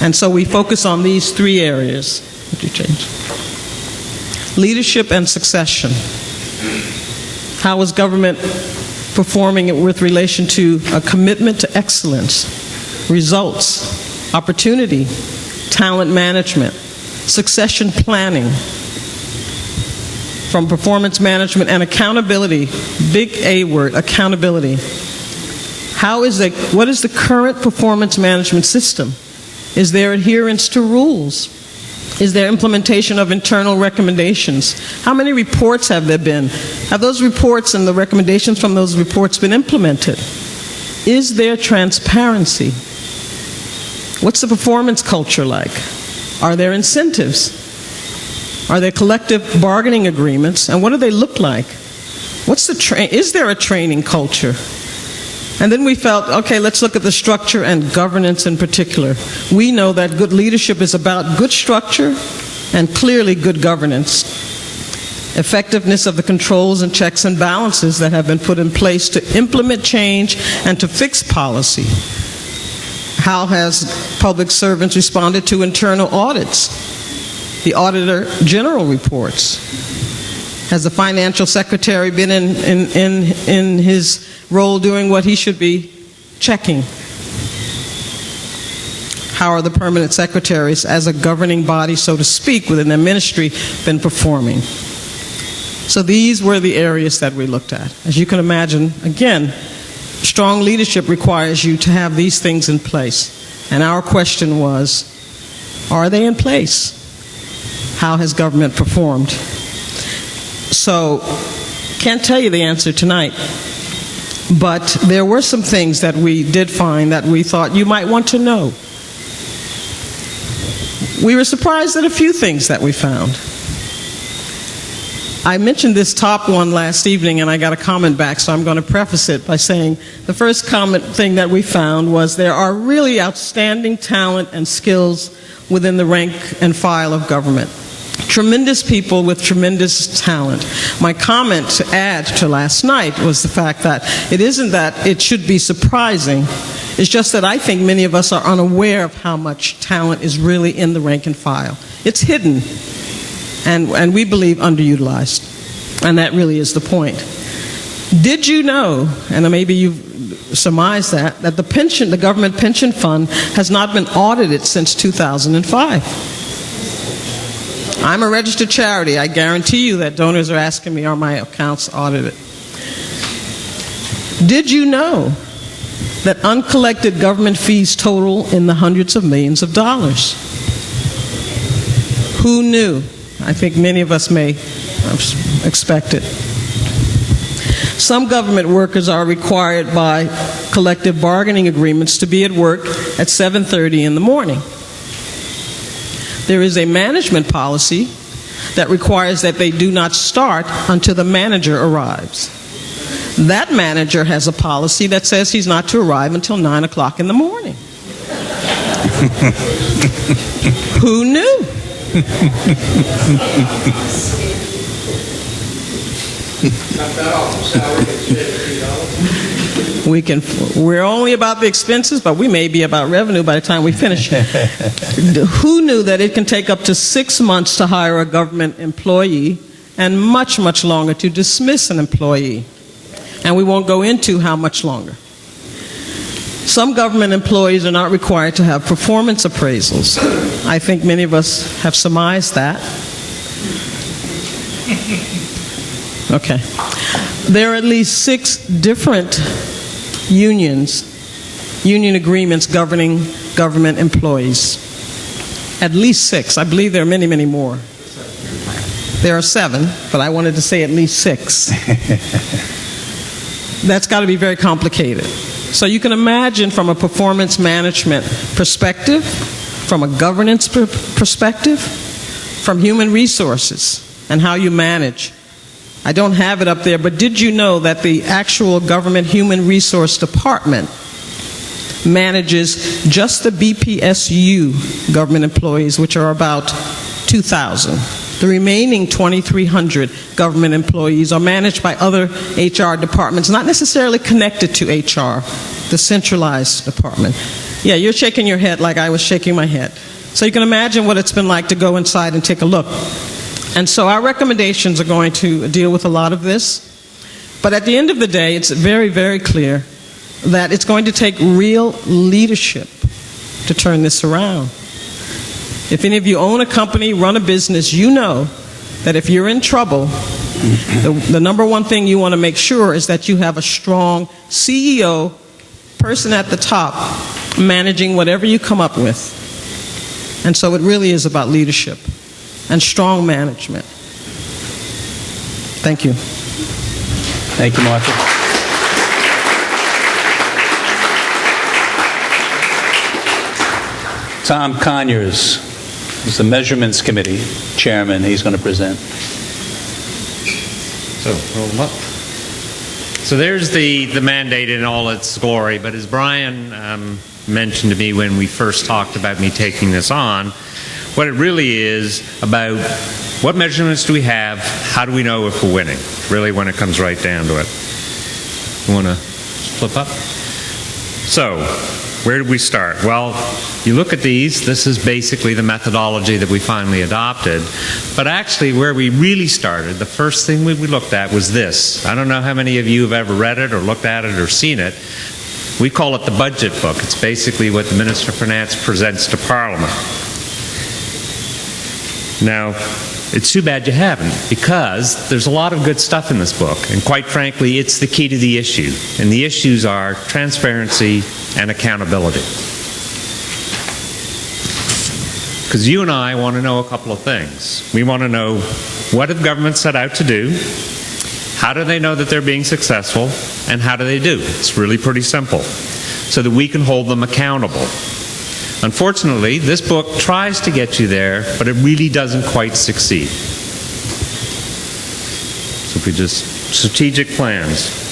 And so we focus on these three areas. Would you change? Leadership and succession. How was government performing it with relation to a commitment to excellence, results, opportunity, talent management, succession planning, from performance management and accountability, big A word, accountability. What is the current performance management system? Is there adherence to rules? Is there implementation of internal recommendations? How many reports have there been? Have those reports and the recommendations from those reports been implemented? Is there transparency? What's the performance culture like? Are there incentives? Are there collective bargaining agreements? And what do they look like? Is there a training culture? And then we felt, okay, let's look at the structure and governance in particular. We know that good leadership is about good structure and clearly good governance. Effectiveness of the controls and checks and balances that have been put in place to implement change and to fix policy. How has public servants responded to internal audits? The Auditor General reports. Has the financial secretary been in his role doing what he should be checking? How are the permanent secretaries, as a governing body, so to speak, within their ministry, been performing? So these were the areas that we looked at. As you can imagine, again, strong leadership requires you to have these things in place. And our question was, are they in place? How has government performed? So, can't tell you the answer tonight, but there were some things that we did find that we thought you might want to know. We were surprised at a few things that we found. I mentioned this top one last evening and I got a comment back, so I'm going to preface it by saying the first comment thing that we found was there are really outstanding talent and skills within the rank and file of government. Tremendous people with tremendous talent. My comment to add to last night was the fact that it isn't that it should be surprising, it's just that I think many of us are unaware of how much talent is really in the rank and file. It's hidden, and we believe underutilized, and that really is the point. Did you know, and maybe you've surmised that the government pension fund has not been audited since 2005? I'm a registered charity. I guarantee you that donors are asking me, are my accounts audited? Did you know that uncollected government fees total in the hundreds of millions of dollars? Who knew? I think many of us may expect it. Some government workers are required by collective bargaining agreements to be at work at 7:30 in the morning. There is a management policy that requires that they do not start until the manager arrives. That manager has a policy that says he's not to arrive until 9 o'clock in the morning. Who knew? We're only about the expenses, but we may be about revenue by the time we finish. Who knew that it can take up to 6 months to hire a government employee and much, much longer to dismiss an employee? And we won't go into how much longer. Some government employees are not required to have performance appraisals. I think many of us have surmised that. Okay. There are at least 6 different union agreements governing government employees. At least 6. I believe there are many, many more. There are 7, but I wanted to say at least 6. That's got to be very complicated. So you can imagine from a performance management perspective, from a governance perspective, from human resources and how you manage. I don't have it up there, but did you know that the actual government human resource department manages just the BPSU government employees, which are about 2,000. The remaining 2,300 government employees are managed by other HR departments, not necessarily connected to HR, the centralized department. Yeah, you're shaking your head like I was shaking my head. So you can imagine what it's been like to go inside and take a look. And so our recommendations are going to deal with a lot of this. But at the end of the day, it's very, very clear that it's going to take real leadership to turn this around. If any of you own a company, run a business, you know that if you're in trouble, the number one thing you want to make sure is that you have a strong CEO, person at the top, managing whatever you come up with. And so it really is about leadership and strong management. Thank you. Thank you, Martha. Tom Conyers is the Measurements Committee Chairman. He's going to present. So, roll up. So there's the mandate in all its glory, but as Brian mentioned to me when we first talked about me taking this on, what it really is about what measurements do we have, how do we know if we're winning, really when it comes right down to it. You want to flip up? So, where did we start? Well, you look at these, this is basically the methodology that we finally adopted. But actually, where we really started, the first thing we looked at was this. I don't know how many of you have ever read it or looked at it or seen it. We call it the budget book. It's basically what the Minister of Finance presents to Parliament. Now, it's too bad you haven't, because there's a lot of good stuff in this book, and quite frankly, it's the key to the issue. And the issues are transparency and accountability. Because you and I want to know a couple of things. We want to know, what have governments set out to do? How do they know that they're being successful? And how do they do? It's really pretty simple, so that we can hold them accountable. Unfortunately, this book tries to get you there, but it really doesn't quite succeed. So if we just, strategic plans.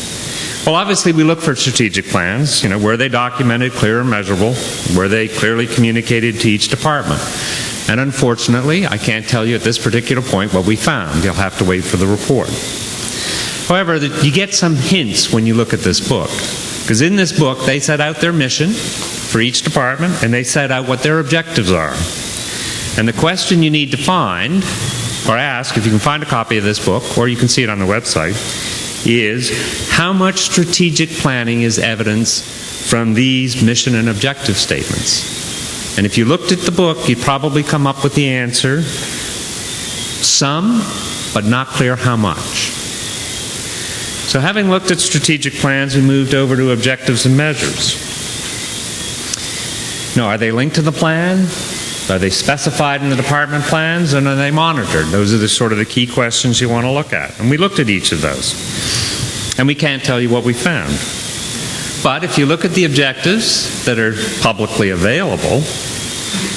Well, obviously we look for strategic plans, were they documented, clear and measurable, were they clearly communicated to each department? And unfortunately, I can't tell you at this particular point what we found. You'll have to wait for the report. However, you get some hints when you look at this book. Because in this book, they set out their mission for each department, and they set out what their objectives are. And the question you need to find, or ask, if you can find a copy of this book, or you can see it on the website, is how much strategic planning is evidence from these mission and objective statements? And if you looked at the book, you'd probably come up with the answer, some, but not clear how much. So having looked at strategic plans, we moved over to objectives and measures. Now, are they linked to the plan? Are they specified in the department plans? And are they monitored? Those are the sort of the key questions you want to look at. And we looked at each of those. And we can't tell you what we found. But if you look at the objectives that are publicly available,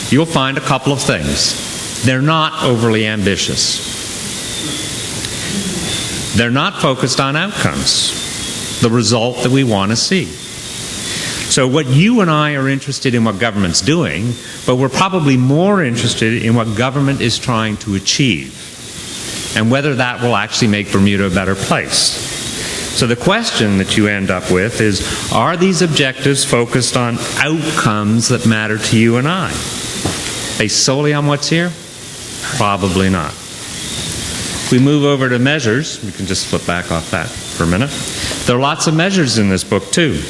you'll find a couple of things. They're not overly ambitious. They're not focused on outcomes, the result that we want to see. So what you and I are interested in what government's doing, but we're probably more interested in what government is trying to achieve and whether that will actually make Bermuda a better place. So the question that you end up with is, are these objectives focused on outcomes that matter to you and I? Based solely on what's here? Probably not. If we move over to measures, we can just flip back off that for a minute. There are lots of measures in this book too.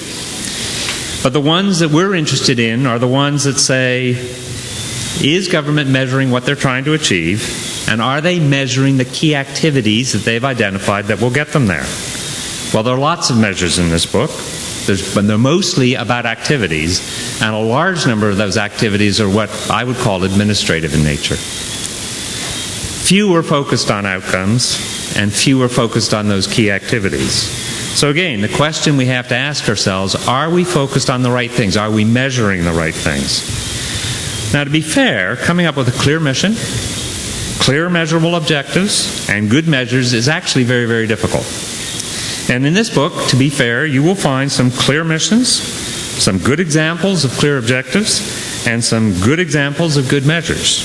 But the ones that we're interested in are the ones that say, is government measuring what they're trying to achieve? And are they measuring the key activities that they've identified that will get them there? Well, there are lots of measures in this book. But they're mostly about activities, and a large number of those activities are what I would call administrative in nature. Few are focused on outcomes, and few are focused on those key activities. So again, the question we have to ask ourselves, are we focused on the right things? Are we measuring the right things? Now, to be fair, coming up with a clear mission, clear measurable objectives, and good measures is actually very, very difficult. And in this book, to be fair, you will find some clear missions, some good examples of clear objectives, and some good examples of good measures.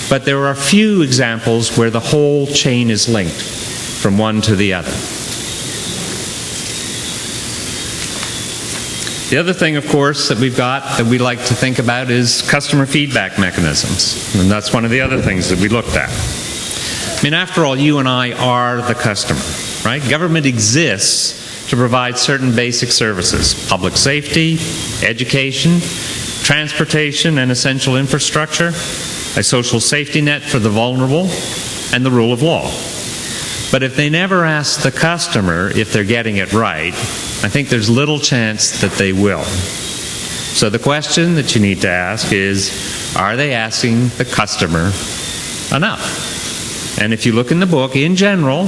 But there are few examples where the whole chain is linked from one to the other. The other thing, of course, that we've got that we like to think about is customer feedback mechanisms. And that's one of the other things that we looked at. I mean, after all, you and I are the customer, right? Government exists to provide certain basic services: public safety, education, transportation and essential infrastructure, a social safety net for the vulnerable, and the rule of law. But if they never ask the customer if they're getting it right, I think there's little chance that they will. So the question that you need to ask is, are they asking the customer enough? And if you look in the book, in general,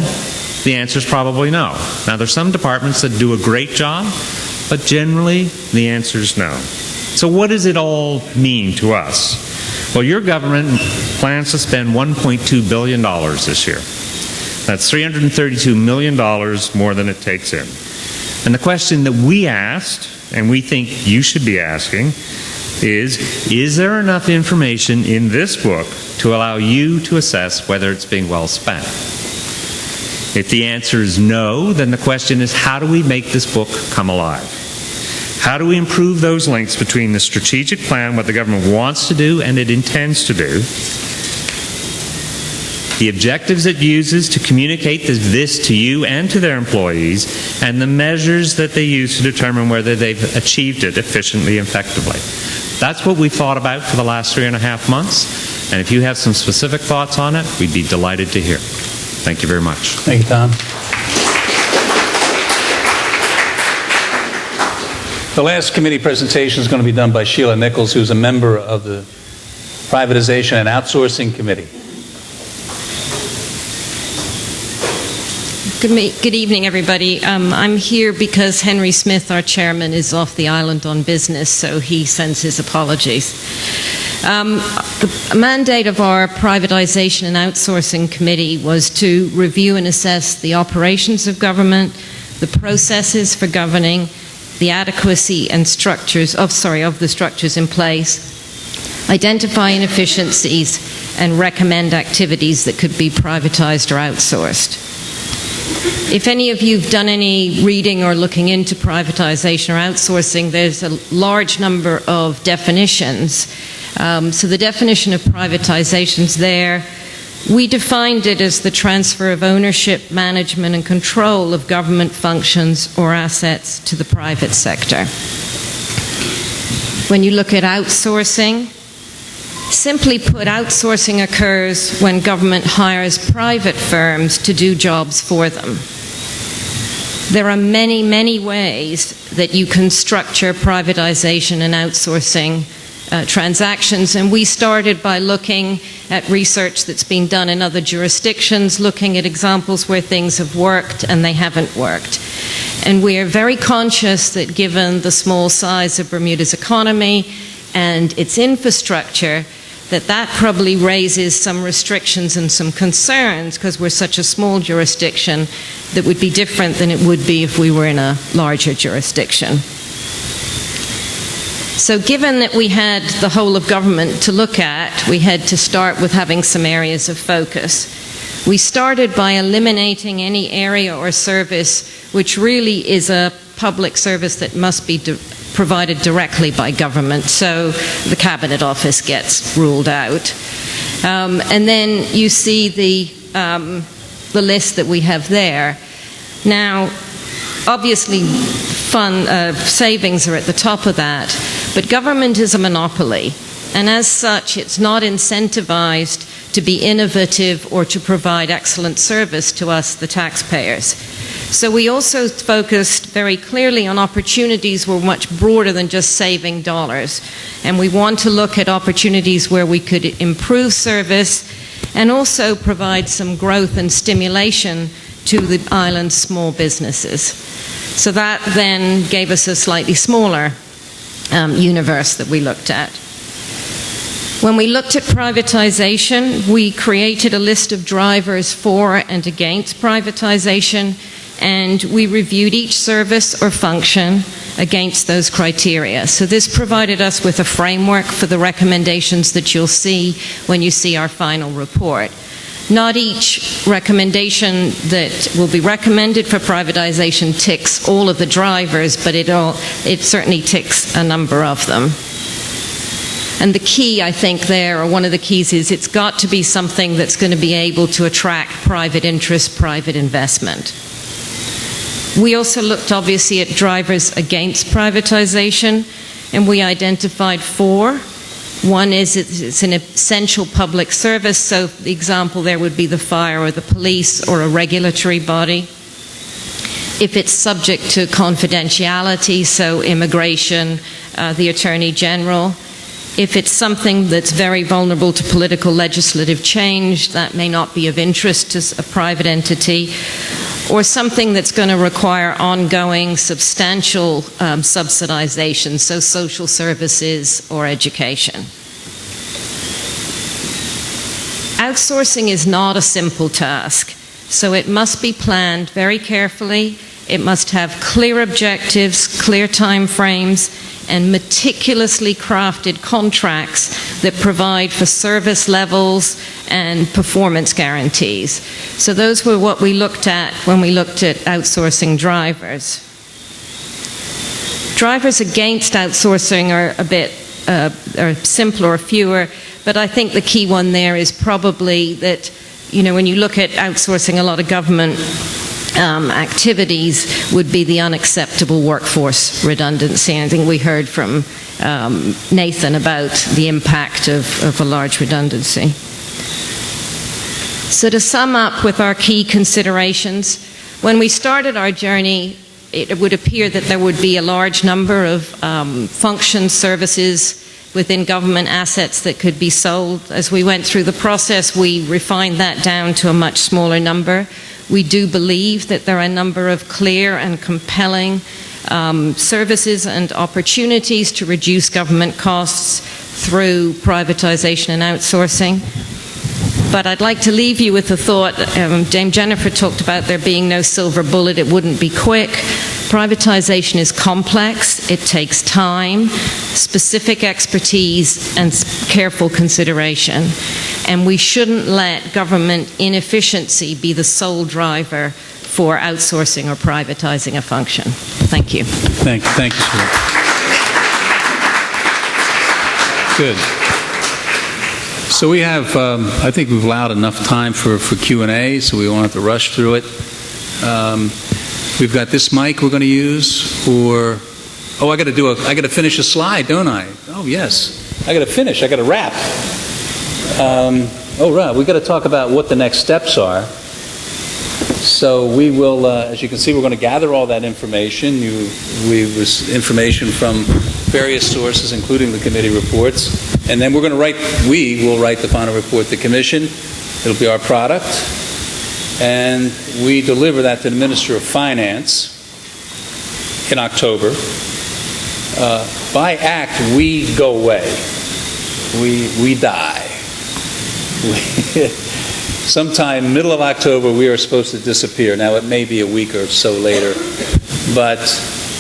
the answer is probably no. Now, there's some departments that do a great job, but generally, the answer is no. So what does it all mean to us? Well, your government plans to spend $1.2 billion this year. That's $332 million more than it takes in. And the question that we asked, and we think you should be asking, is there enough information in this book to allow you to assess whether it's being well spent? If the answer is no, then the question is, how do we make this book come alive? How do we improve those links between the strategic plan, what the government wants to do and it intends to do, the objectives it uses to communicate this to you and to their employees, and the measures that they use to determine whether they've achieved it efficiently and effectively? That's what we've thought about for the last 3.5 months, and if you have some specific thoughts on it, we'd be delighted to hear. Thank you very much. Thank you, Tom. The last committee presentation is going to be done by Sheila Nichols, who's a member of the Privatization and Outsourcing Committee. Good evening, everybody. I'm here because Henry Smith, our chairman, is off the island on business, so he sends his apologies. The mandate of our Privatization and Outsourcing Committee was to review and assess the operations of government, the processes for governing, the adequacy and structures of the structures in place, identify inefficiencies, and recommend activities that could be privatized or outsourced. If any of you have done any reading or looking into privatization or outsourcing, there's a large number of definitions. So the definition of privatization is there. We defined it as the transfer of ownership, management, and control of government functions or assets to the private sector. When you look at outsourcing, simply put, outsourcing occurs when government hires private firms to do jobs for them. There are many, many ways that you can structure privatization and outsourcing transactions, and we started by looking at research that's been done in other jurisdictions, looking at examples where things have worked and they haven't worked. And we are very conscious that given the small size of Bermuda's economy and its infrastructure, that probably raises some restrictions and some concerns, because we're such a small jurisdiction that would be different than it would be if we were in a larger jurisdiction. So given that we had the whole of government to look at, we had to start with having some areas of focus. We started by eliminating any area or service which really is a public service that must be provided directly by government. So the Cabinet Office gets ruled out. And then you see the list that we have there. Now, obviously, savings are at the top of that, but government is a monopoly, and as such, it's not incentivized to be innovative or to provide excellent service to us, the taxpayers. So we also focused very clearly on opportunities were much broader than just saving dollars. And we want to look at opportunities where we could improve service and also provide some growth and stimulation to the island's small businesses. So that then gave us a slightly smaller universe that we looked at. When we looked at privatization, we created a list of drivers for and against privatization, and we reviewed each service or function against those criteria. So this provided us with a framework for the recommendations that you'll see when you see our final report. Not each recommendation that will be recommended for privatization ticks all of the drivers, but it certainly ticks a number of them. And the key, I think, there, or one of the keys, is it's got to be something that's going to be able to attract private interest, private investment. We also looked, obviously, at drivers against privatization, and we identified 4. One is it's an essential public service, so the example there would be the fire or the police or a regulatory body. If it's subject to confidentiality, so immigration, the Attorney General. If it's something that's very vulnerable to political legislative change, that may not be of interest to a private entity, or something that's going to require ongoing substantial subsidization, so social services or education. Outsourcing is not a simple task, so it must be planned very carefully. It must have clear objectives, clear time frames, and meticulously crafted contracts that provide for service levels and performance guarantees. So those were what we looked at when we looked at outsourcing drivers. Drivers against outsourcing are a bit are simpler or fewer, but I think the key one there is probably that, when you look at outsourcing a lot of government activities, would be the unacceptable workforce redundancy. And I think we heard from Nathan about the impact of a large redundancy. So to sum up with our key considerations, when we started our journey, it would appear that there would be a large number of functions, services within government assets that could be sold. As we went through the process, we refined that down to a much smaller number. We do believe that there are a number of clear and compelling services and opportunities to reduce government costs through privatization and outsourcing. But I'd like to leave you with the thought, Dame Jennifer talked about there being no silver bullet, it wouldn't be quick. Privatization is complex, it takes time, specific expertise, and careful consideration. And we shouldn't let government inefficiency be the sole driver for outsourcing or privatizing a function. Thank you. Thank you, sir. Good. So we have, I think we've allowed enough time for Q&A, so we won't have to rush through it. We've got this mic we're going to use, or, I got to finish a slide, don't I? Oh, yes. I got to finish. I got to wrap. Right. We got to talk about what the next steps are. So we will, as you can see, we're going to gather all that information. Information from various sources, including the committee reports, and then we will write the final report to the Commission. It'll be our product, and we deliver that to the Minister of Finance in October. By act, we go away. We die. Sometime middle of October, we are supposed to disappear. Now, it may be a week or so later, but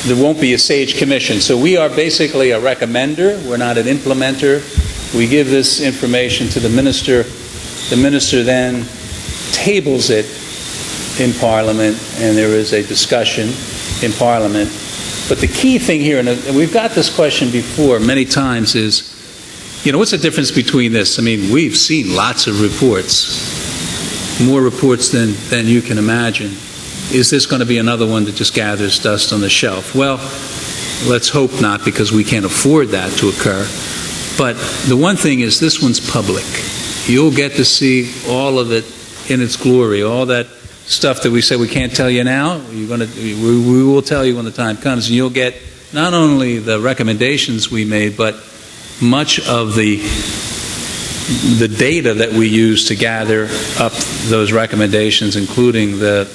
there won't be a SAGE commission. So we are basically a recommender. We're not an implementer. We give this information to the minister. The minister then tables it in Parliament, and there is a discussion in Parliament. But the key thing here, and we've got this question before many times, is, what's the difference between this? I mean, we've seen lots of reports, more reports than you can imagine. Is this going to be another one that just gathers dust on the shelf? Well, let's hope not, because we can't afford that to occur. But the one thing is, this one's public. You'll get to see all of it in its glory, all that stuff that we say we can't tell you now. We will tell you when the time comes, and you'll get not only the recommendations we made, but much of the data that we use to gather up those recommendations, including a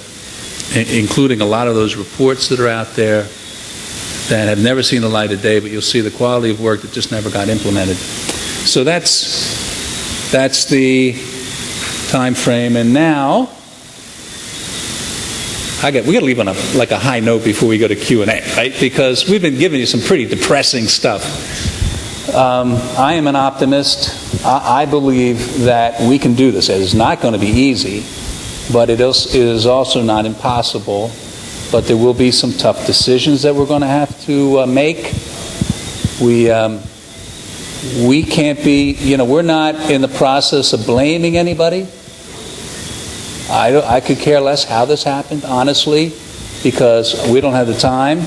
lot of those reports that are out there that have never seen the light of day, but you'll see the quality of work that just never got implemented. So that's the time frame. And now we got to leave on a high note before we go to Q&A, right? Because we've been giving you some pretty depressing stuff. I am an optimist. I believe that we can do this. It is not going to be easy, but it is also not impossible. But there will be some tough decisions that we're going to have to make. We can't be, we're not in the process of blaming anybody. I could care less how this happened, honestly, because we don't have the time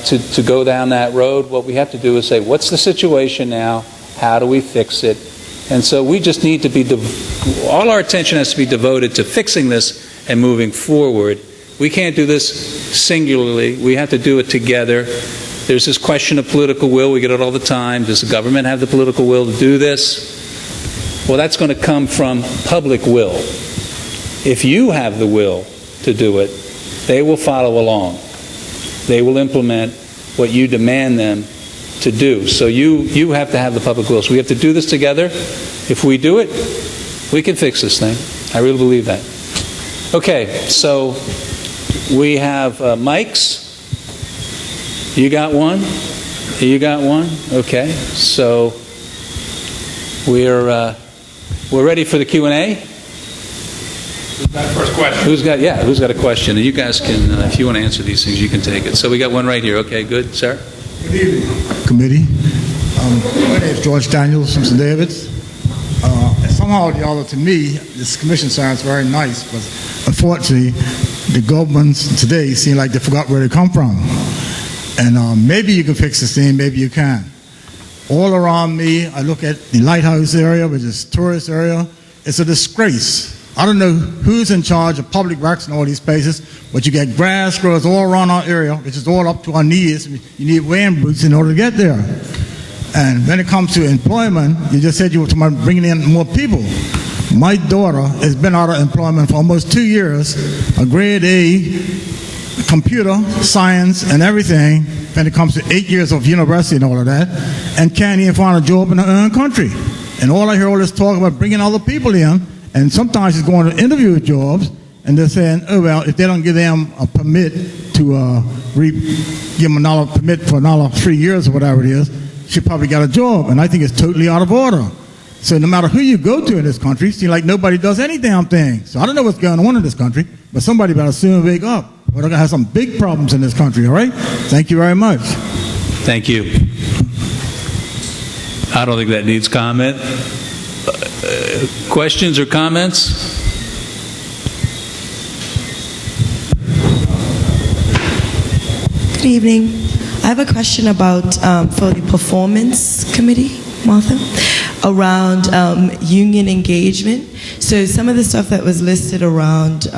to go down that road. What we have to do is say, what's the situation now? How do we fix it? And so we just need to be, all our attention has to be devoted to fixing this and moving forward. We can't do this singularly. We have to do it together. There's this question of political will. We get it all the time. Does the government have the political will to do this? Well, that's going to come from public will. If you have the will to do it, they will follow along. They will implement what you demand them to do. So you have to have the public will. So we have to do this together. If we do it, we can fix this thing. I really believe that. Okay, so we have mics. You got one? You got one? Okay, so we're ready for the Q&A. Who's got first question? Who's got a question? And you guys can, if you want to answer these things, you can take it. So we got one right here. Okay, good, sir. Good evening, committee. My name is George Daniels from St. David's. Somehow or the other, to me, this commission sounds very nice, but unfortunately, the governments today seem like they forgot where they come from. And maybe you can fix this thing, maybe you can. All around me, I look at the lighthouse area, which is a tourist area. It's a disgrace. I don't know who's in charge of public works in all these places, but you get grass grows all around our area, which is all up to our knees. You need rain boots in order to get there. And when it comes to employment, you just said you were talking about bringing in more people. My daughter has been out of employment for almost 2 years, a grade A, computer, science, and everything, when it comes to 8 years of university and all of that, and can't even find a job in her own country. And all I hear all this talk about bringing other people in, and sometimes she's going to interview jobs, and they're saying, oh, well, if they don't give them a permit to give them another permit for another 3 years or whatever it is, she probably got a job. And I think it's totally out of order. So no matter who you go to in this country, it seems like nobody does any damn thing. So I don't know what's going on in this country, but somebody better soon wake up. We're going to have some big problems in this country, all right? Thank you very much. Thank you. I don't think that needs comment. Questions or comments? Good evening. I have a question about for the performance committee, Martha, around union engagement. So some of the stuff that was listed around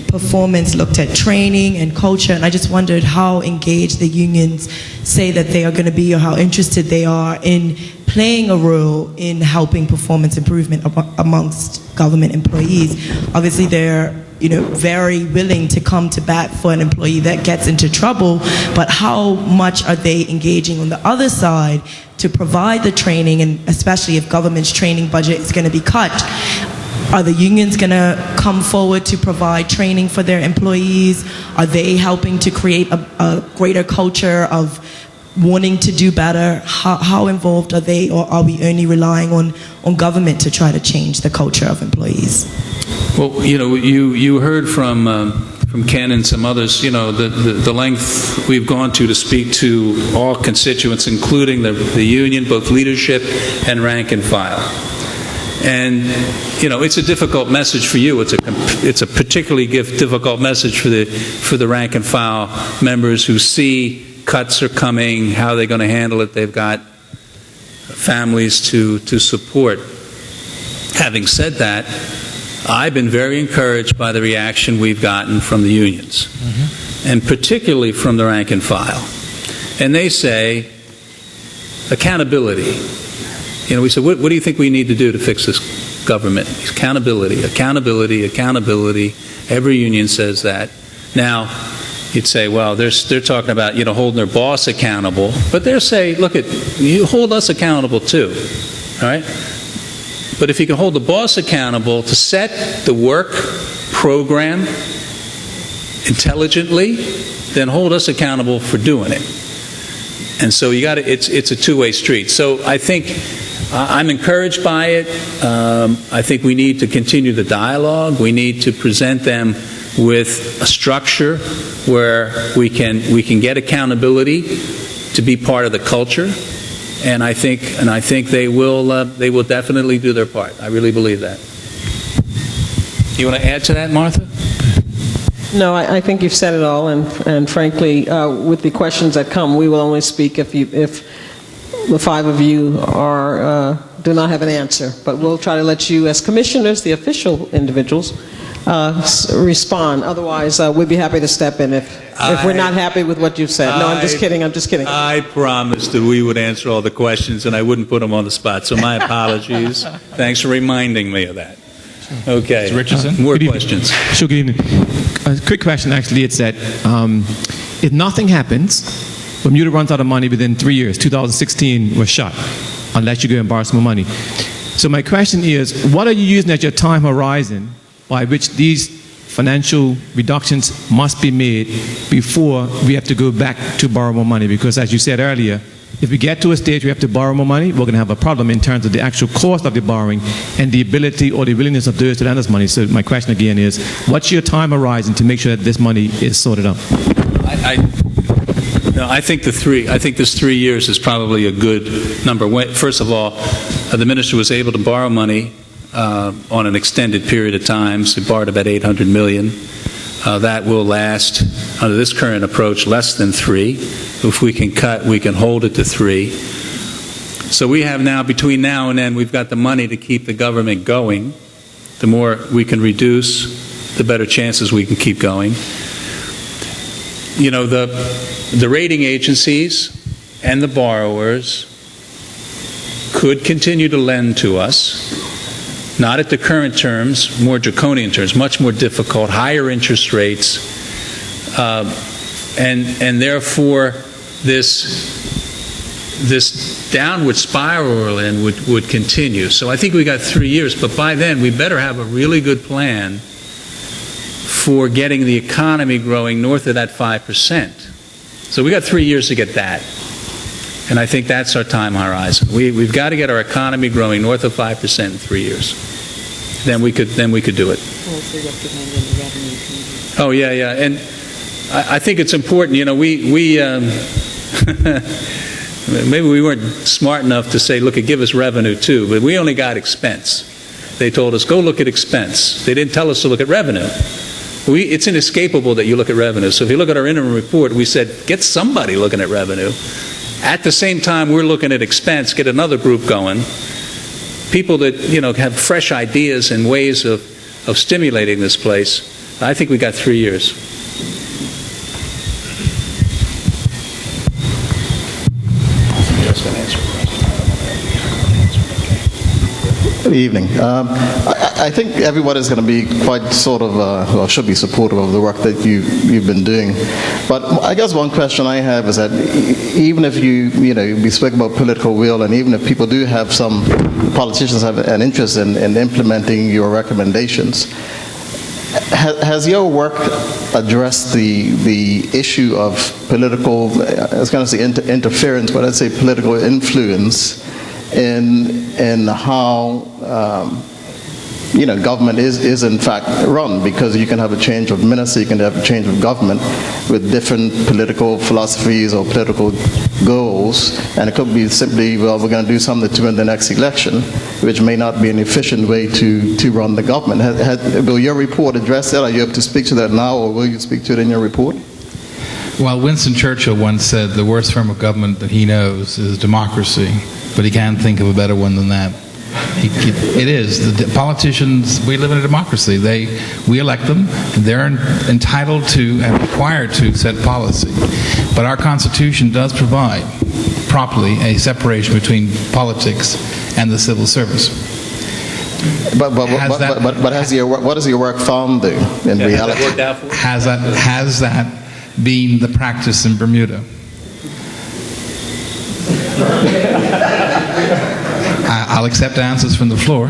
performance looked at training and culture, and I just wondered how engaged the unions say that they are going to be, or how interested they are in playing a role in helping performance improvement amongst government employees. Obviously, they're very willing to come to bat for an employee that gets into trouble, but how much are they engaging on the other side to provide the training, and especially if government's training budget is going to be cut? Are the unions going to come forward to provide training for their employees? Are they helping to create a greater culture of wanting to do better? How involved are they, or are we only relying on government to try to change the culture of employees? Well, you heard from Ken and some others, the length we've gone to speak to all constituents, including the union, both leadership and rank and file. And, it's a difficult message for you. It's a particularly difficult message for the rank and file members who see cuts are coming. How are they going to handle it? They've got families to support. Having said that, I've been very encouraged by the reaction we've gotten from the unions, and particularly from the rank and file. And they say, accountability. We said, what do you think we need to do to fix this government? Accountability, accountability, accountability. Every union says that. Now, you'd say, well, they're talking about, holding their boss accountable. But they're saying, look, you hold us accountable too. All right? But if you can hold the boss accountable to set the work program intelligently, then hold us accountable for doing it. And so it's a two-way street. So I think I'm encouraged by it. I think we need to continue the dialogue. We need to present them with a structure where we can get accountability to be part of the culture. And I think they will definitely do their part. I really believe that. You want to add to that, Martha? No, I think you've said it all, and frankly, with the questions that come, we will only speak if the five of you do not have an answer. But we'll try to let you, as commissioners, the official individuals, respond. Otherwise, we'd be happy to step in if we're not happy with what you've said. No, I'm just kidding. I promised that we would answer all the questions and I wouldn't put them on the spot, so my apologies. Thanks for reminding me of that. Okay. Mr. Richardson? More questions. Sure, good evening. A quick question, actually. It's that if nothing happens, Bermuda runs out of money within 3 years. 2016 was shot, unless you go and borrow some more money. So my question is, what are you using as your time horizon by which these financial reductions must be made before we have to go back to borrow more money? Because as you said earlier, if we get to a stage where we have to borrow more money, we're going to have a problem in terms of the actual cost of the borrowing and the ability or the willingness of those to lend us money. So my question again is, what's your time horizon to make sure that this money is sorted out? I think this 3 years is probably a good number. First of all, the minister was able to borrow money on an extended period of time. So he borrowed about $800 million. That will last, under this current approach, less than 3. If we can cut, we can hold it to 3. So we have now, between now and then, we've got the money to keep the government going. The more we can reduce, the better chances we can keep going. The rating agencies and the borrowers could continue to lend to us, not at the current terms, more draconian terms, much more difficult, higher interest rates, and therefore this downward spiral would continue. So I think we got 3 years, but by then we better have a really good plan for getting the economy growing north of that 5%. So we got 3 years to get that. And I think that's our time horizon. We've got to get our economy growing north of 5% in 3 years. Then we could do it. Oh yeah, and I think it's important. We maybe we weren't smart enough to say, look, give us revenue too, but we only got expense. They told us, go look at expense. They didn't tell us to look at revenue. It's inescapable that you look at revenue. So if you look at our interim report, we said, get somebody looking at revenue. At the same time, we're looking at expense, get another group going. People that, have fresh ideas and ways of stimulating this place. I think we got 3 years. Somebody else can answer a question. Good evening. I think everyone is going to be quite sort of, or should be supportive of the work that you've been doing. But I guess one question I have is that even if we spoke about political will, and even if people do have politicians have an interest in implementing your recommendations, has your work addressed the issue of political, I was going to say interference, but I'd say political influence in how government is in fact run? Because you can have a change of minister, you can have a change of government with different political philosophies or political goals, and it could be simply, well, we're going to do something to win the next election, which may not be an efficient way to run the government. Will your report address that? Are you able to speak to that now, or will you speak to it in your report? Well, Winston Churchill once said the worst form of government that he knows is democracy, but he can't think of a better one than that. It is. The politicians, we live in a democracy. We elect them. They're entitled to and required to set policy. But our Constitution does provide properly a separation between politics and the civil service. But what does your work found do in reality? Has that been the practice in Bermuda? I'll accept answers from the floor.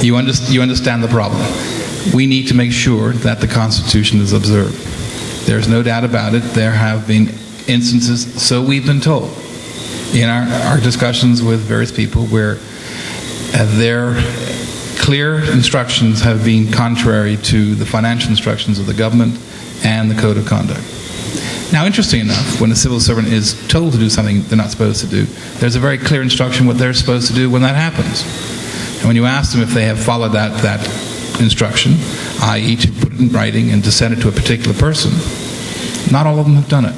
You understand the problem. We need to make sure that the Constitution is observed. There's no doubt about it. There have been instances, so we've been told, in our discussions with various people where their clear instructions have been contrary to the financial instructions of the government and the Code of Conduct. Now, interesting enough, when a civil servant is told to do something they're not supposed to do, there's a very clear instruction what they're supposed to do when that happens. And when you ask them if they have followed that instruction, i.e. to put it in writing and to send it to a particular person, not all of them have done it,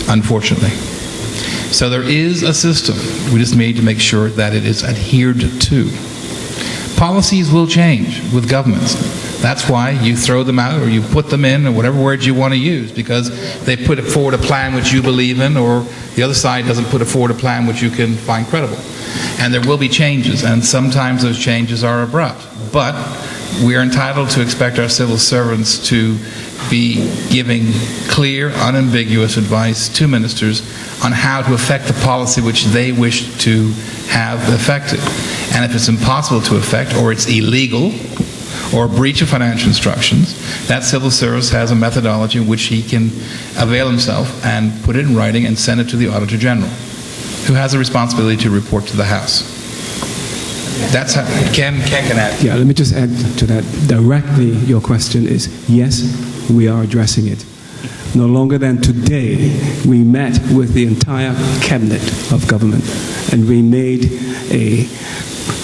unfortunately. So there is a system. We just need to make sure that it is adhered to. Policies will change with governments. That's why you throw them out or you put them in or whatever words you want to use, because they put forward a plan which you believe in, or the other side doesn't put forward a plan which you can find credible. And there will be changes, and sometimes those changes are abrupt. But we are entitled to expect our civil servants to be giving clear, unambiguous advice to ministers on how to affect the policy which they wish to have affected. And if it's impossible to affect, or it's illegal, or a breach of financial instructions, that civil service has a methodology in which he can avail himself and put it in writing and send it to the Auditor General, who has a responsibility to report to the House. That's how Ken can add. Yeah, let me just add to that directly. Your question is, yes, we are addressing it. No longer than today, we met with the entire cabinet of government, and we made a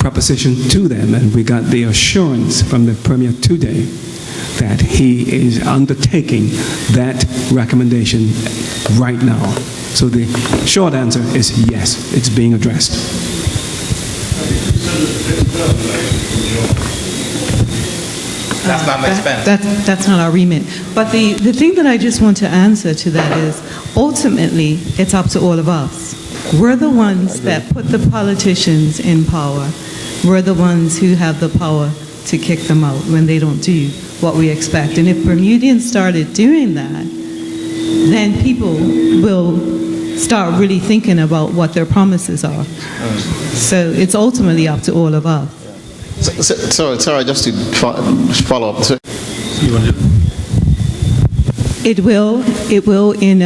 proposition to them, and we got the assurance from the Premier today that he is undertaking that recommendation right now. So the short answer is yes, it's being addressed. That's not an expense. That's not our remit. But the thing that I just want to answer to that is, ultimately, it's up to all of us. We're the ones that put the politicians in power. We're the ones who have the power to kick them out when they don't do what we expect. And if Bermudians started doing that, then people will start really thinking about what their promises are. So it's ultimately up to all of us. Sorry, just to follow up. It will in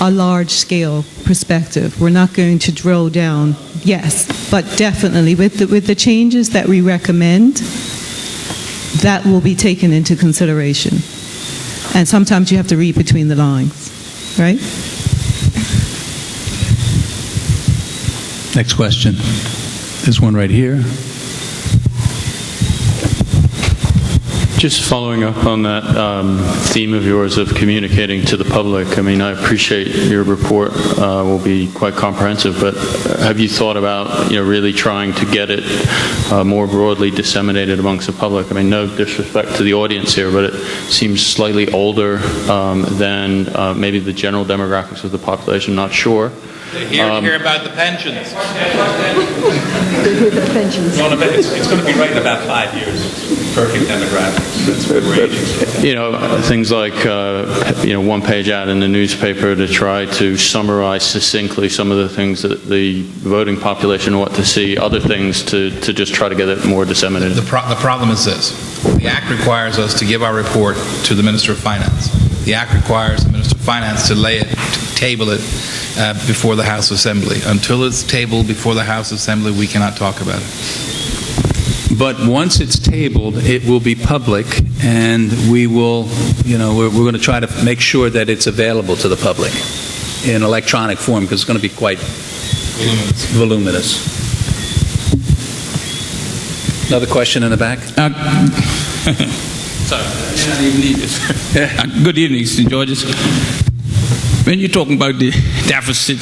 a large-scale perspective. We're not going to drill down, yes, but definitely with the changes that we recommend, that will be taken into consideration. And sometimes you have to read between the lines, right? Next question. There's one right here. Just following up on that theme of yours of communicating to the public, I mean, I appreciate your report will be quite comprehensive, but have you thought about, really trying to get it more broadly disseminated amongst the public? I mean, no disrespect to the audience here, but it seems slightly older than maybe the general demographics of the population, not sure. Hear about the pensions. The pensions. It's going to be right in about 5 years. Perfect demographics. That's what we're aging. Things like, one-page ad in the newspaper to try to summarize succinctly some of the things that the voting population ought to see, other things to just try to get it more disseminated. The problem is this. The Act requires us to give our report to the Minister of Finance. The Act requires the Minister of Finance to table it before the House Assembly. Until it's tabled before the House Assembly, we cannot talk about it. But once it's tabled, it will be public, and we will, we're going to try to make sure that it's available to the public in electronic form, because it's going to be quite voluminous. Another question in the back? Sorry, I didn't even need this. Good evening, St. George's. When you're talking about the deficit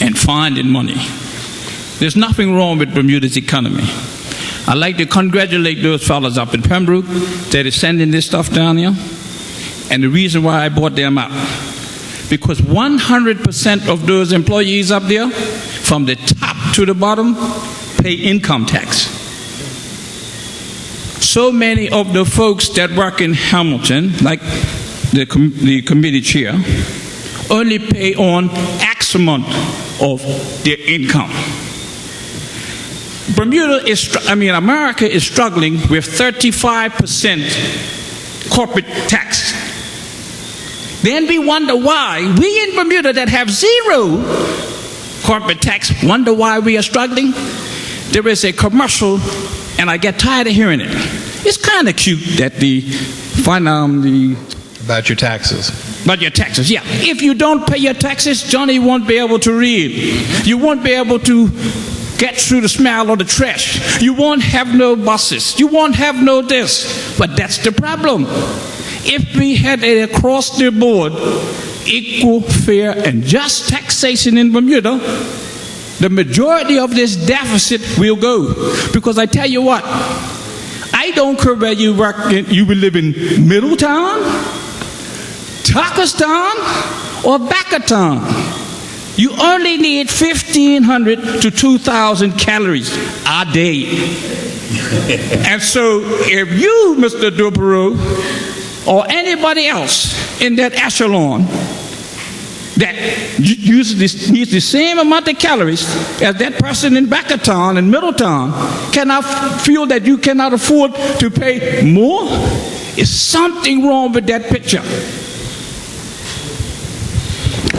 and finding money. There's nothing wrong with Bermuda's economy. I'd like to congratulate those fellas up in Pembroke that is sending this stuff down here. And the reason why I brought them up, because 100% of those employees up there, from the top to the bottom, pay income tax. So many of the folks that work in Hamilton, like the committee chair, only pay on X amount of their income. America is struggling with 35% corporate tax. Then we wonder why we in Bermuda that have zero corporate tax wonder why we are struggling. There is a commercial, and I get tired of hearing it. It's kind of cute that About your taxes. About your taxes, yeah. If you don't pay your taxes, Johnny won't be able to read. You won't be able to get through the smell of the trash. You won't have no buses. You won't have no this. But that's the problem. If we had a across the board equal, fair, and just taxation in Bermuda, the majority of this deficit will go. Because I tell you what, I don't care where you work, you will live in Middletown, Tuckerstown, or Backertown. You only need 1,500 to 2,000 calories a day. And so if you, Mr. Dupereau, or anybody else in that echelon that needs the same amount of calories as that person in Backertown and Middletown cannot feel that you cannot afford to pay more, is something wrong with that picture.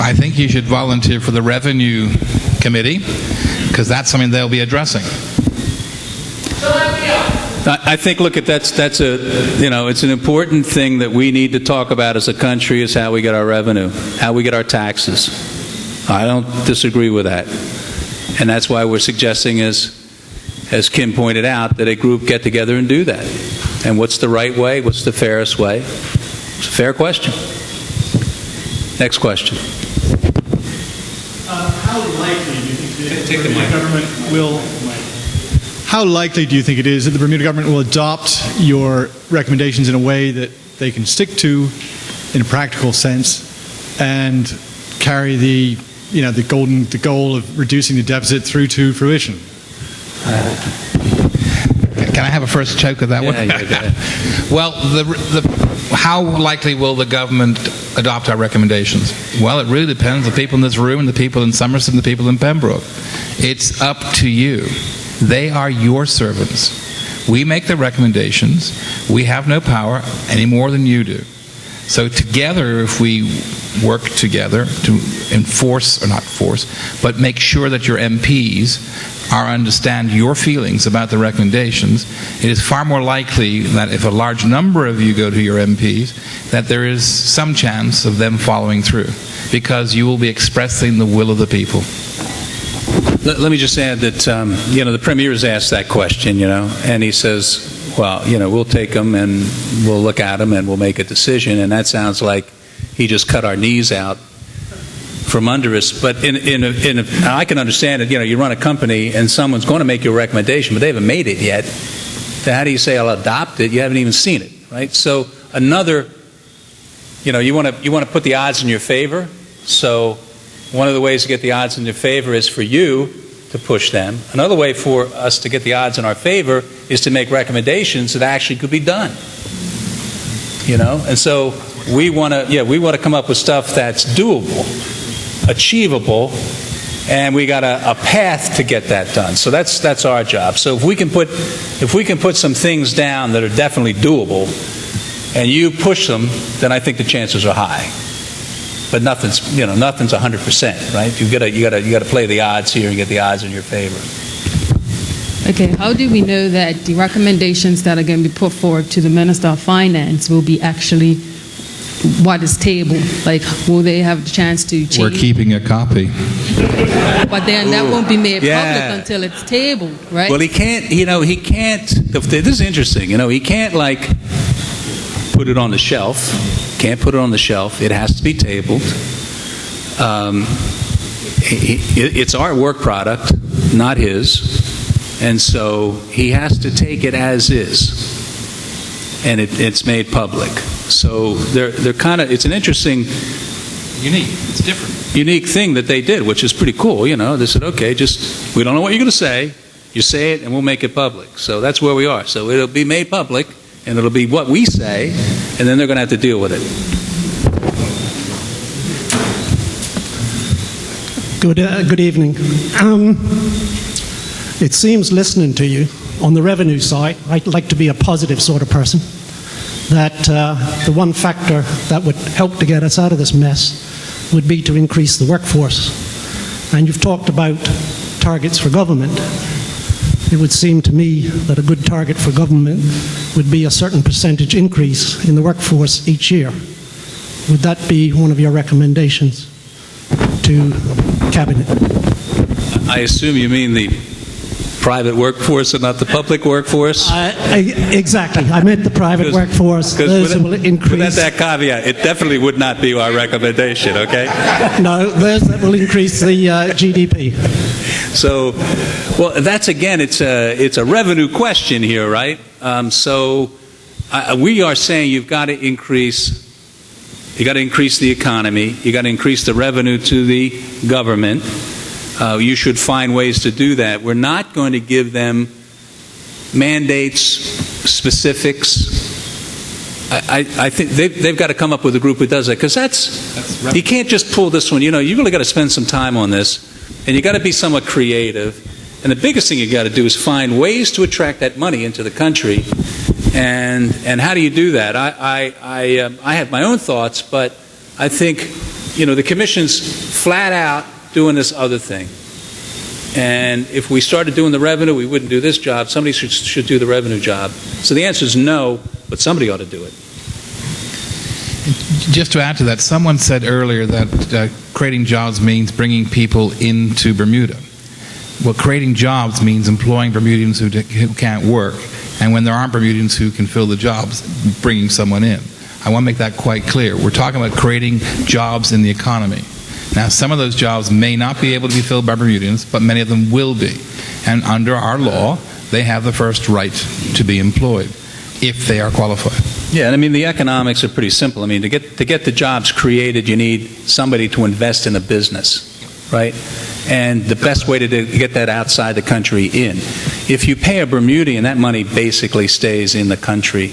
I think you should volunteer for the Revenue Committee, because that's something they'll be addressing. I think, look, it's an important thing that we need to talk about as a country is how we get our revenue, how we get our taxes. I don't disagree with that. And that's why we're suggesting, as Kim pointed out, that a group get together and do that. And what's the right way? What's the fairest way? It's a fair question. Next question. How likely do you think the Bermuda government will... How likely do you think it is that the Bermuda government will adopt your recommendations in a way that they can stick to in a practical sense and carry the goal of reducing the deficit through to fruition? Can I have a first choke of that one? Yeah. Well, how likely will the government adopt our recommendations? Well, it really depends on the people in this room and the people in Somerset and the people in Pembroke. It's up to you. They are your servants. We make the recommendations. We have no power any more than you do. So together, if we work together to enforce, or not force, but make sure that your MPs understand your feelings about the recommendations, it is far more likely that if a large number of you go to your MPs, that there is some chance of them following through, because you will be expressing the will of the people. Let me just add that, the Premier has asked that question, and he says, well, we'll take them and we'll look at them and we'll make a decision. And that sounds like he just cut our knees out from under us. But I can understand it. You run a company and someone's going to make you a recommendation, but they haven't made it yet. So how do you say I'll adopt it? You haven't even seen it, right? So you want to put the odds in your favor. So one of the ways to get the odds in your favor is for you to push them. Another way for us to get the odds in our favor is to make recommendations that actually could be done. And so we want to come up with stuff that's doable, achievable, and we got a path to get that done. So that's our job. So if we can put some things down that are definitely doable, and you push them, then I think the chances are high. But nothing's 100%, right? You got to play the odds here and get the odds in your favor. Okay, how do we know that the recommendations that are going to be put forward to the Minister of Finance will be actually what is tabled? Like, will they have the chance to change? We're keeping a copy. But then that won't be made public until it's tabled, right? Well, he can't. This is interesting. He can't put it on the shelf. Can't put it on the shelf. It has to be tabled. it's our work product, not his, and so he has to take it as is, and it's made public. So they're kind of, it's an interesting, It's different. unique thing that they did, which is pretty cool. They said, okay, just, we don't know what you're going to say. You say it, and we'll make it public. So that's where we are. So it'll be made public, and it'll be what we say, and then they're going to have to deal with it. Good evening. It seems, listening to you, on the revenue side, I'd like to be a positive sort of person, that the one factor that would help to get us out of this mess would be to increase the workforce. And you've talked about targets for government. It would seem to me that a good target for government would be a certain percentage increase in the workforce each year. Would that be one of your recommendations to Cabinet? I assume you mean the private workforce and not the public workforce? Exactly. I meant the private workforce. Those will increase. Without that caveat, it definitely would not be our recommendation, okay? No, those that will increase the GDP. So, well, that's again, it's a revenue question here, right? We are saying you've got to increase the economy, you got to increase the revenue to the government. You should find ways to do that. We're not going to give them mandates, specifics. I think they've got to come up with a group who does that, because that's you can't just pull this one. You really got to spend some time on this, and you got to be somewhat creative. And the biggest thing you got to do is find ways to attract that money into the country. And how do you do that? I have my own thoughts, but I think the Commission's flat out doing this other thing. And if we started doing the revenue, we wouldn't do this job. Somebody should do the revenue job. So the answer is no, but somebody ought to do it. Just to add to that, someone said earlier that creating jobs means bringing people into Bermuda. Well, creating jobs means employing Bermudians who can't work, and when there aren't Bermudians who can fill the jobs, bringing someone in. I want to make that quite clear. We're talking about creating jobs in the economy. Now, some of those jobs may not be able to be filled by Bermudians, but many of them will be. And under our law, they have the first right to be employed, if they are qualified. Yeah, and I mean, the economics are pretty simple. I mean, to get the jobs created, you need somebody to invest in a business, right? And the best way to get that outside the country in. If you pay a Bermudian, that money basically stays in the country.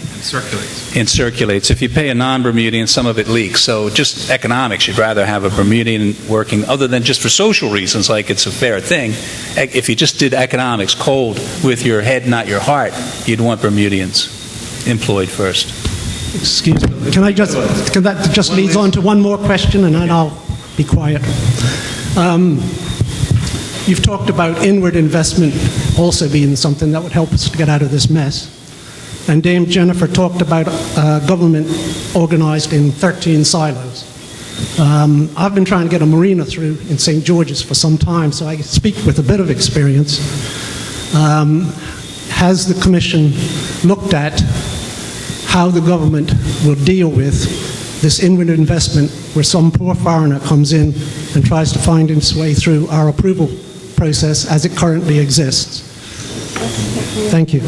And circulates. If you pay a non-Bermudian, some of it leaks. So just economics, you'd rather have a Bermudian working, other than just for social reasons, like it's a fair thing. If you just did economics cold with your head, not your heart, you'd want Bermudians employed first. Excuse me. That just leads on to one more question, and then I'll be quiet. You've talked about inward investment also being something that would help us to get out of this mess. And Dame Jennifer talked about government organized in 13 silos. I've been trying to get a marina through in St. George's for some time, so I speak with a bit of experience. Has the Commission looked at how the government will deal with this inward investment where some poor foreigner comes in and tries to find its way through our approval process as it currently exists? Thank you.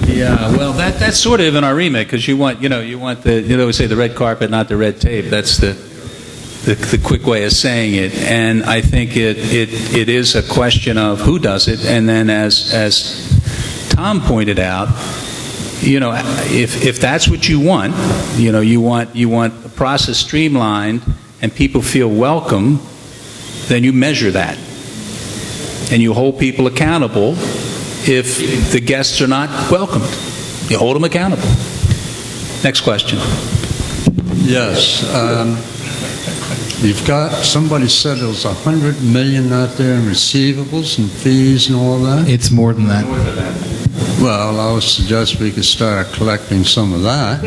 Yeah, well, that's sort of in our remit, because you want we say the red carpet, not the red tape. That's the quick way of saying it. And I think it is a question of who does it, and then as Tom pointed out, if that's what you want, you want the process streamlined and people feel welcome, then you measure that. And you hold people accountable if the guests are not welcomed. You hold them accountable. Next question. Yes. You've got, somebody said there was $100 million out there in receivables and fees and all that? It's more than that. Well, I would suggest we could start collecting some of that.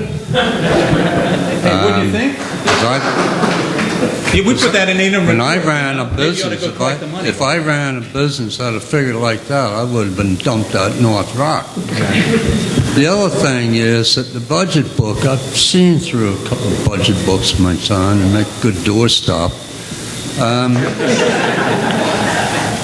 Hey, what do you think? We put that in interim. When I ran a business, if I ran a business at a figure like that, I would have been dumped out North Rock. The other thing is that the budget book, I've seen through a couple of budget books in my time and make good doorstop.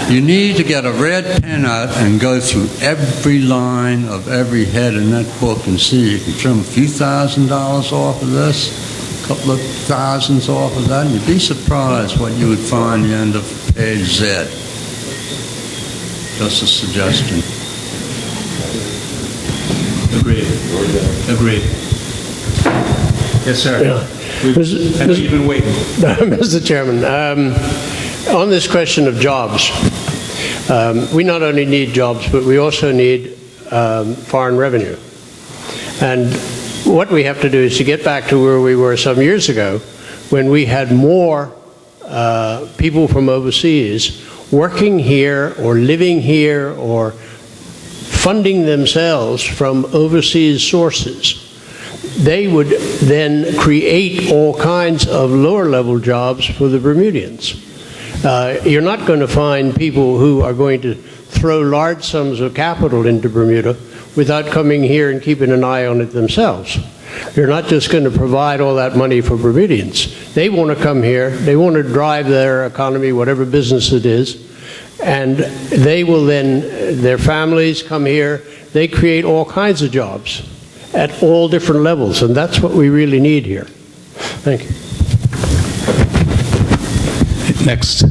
You need to get a red pen out and go through every line of every head in that book and see you can trim a few $1,000s off of this, a couple of thousands off of that, and you'd be surprised what you would find at the end of page Z. Just a suggestion. Agreed. Yes, sir. Yeah. I know you've been waiting. Mr. Chairman, on this question of jobs, we not only need jobs, but we also need foreign revenue. And what we have to do is to get back to where we were some years ago, when we had more people from overseas working here or living here or funding themselves from overseas sources. They would then create all kinds of lower-level jobs for the Bermudians. You're not going to find people who are going to throw large sums of capital into Bermuda without coming here and keeping an eye on it themselves. You're not just going to provide all that money for Bermudians. They want to come here, they want to drive their economy, whatever business it is, and they will then, their families come here, they create all kinds of jobs at all different levels, and that's what we really need here. Thank you. Next.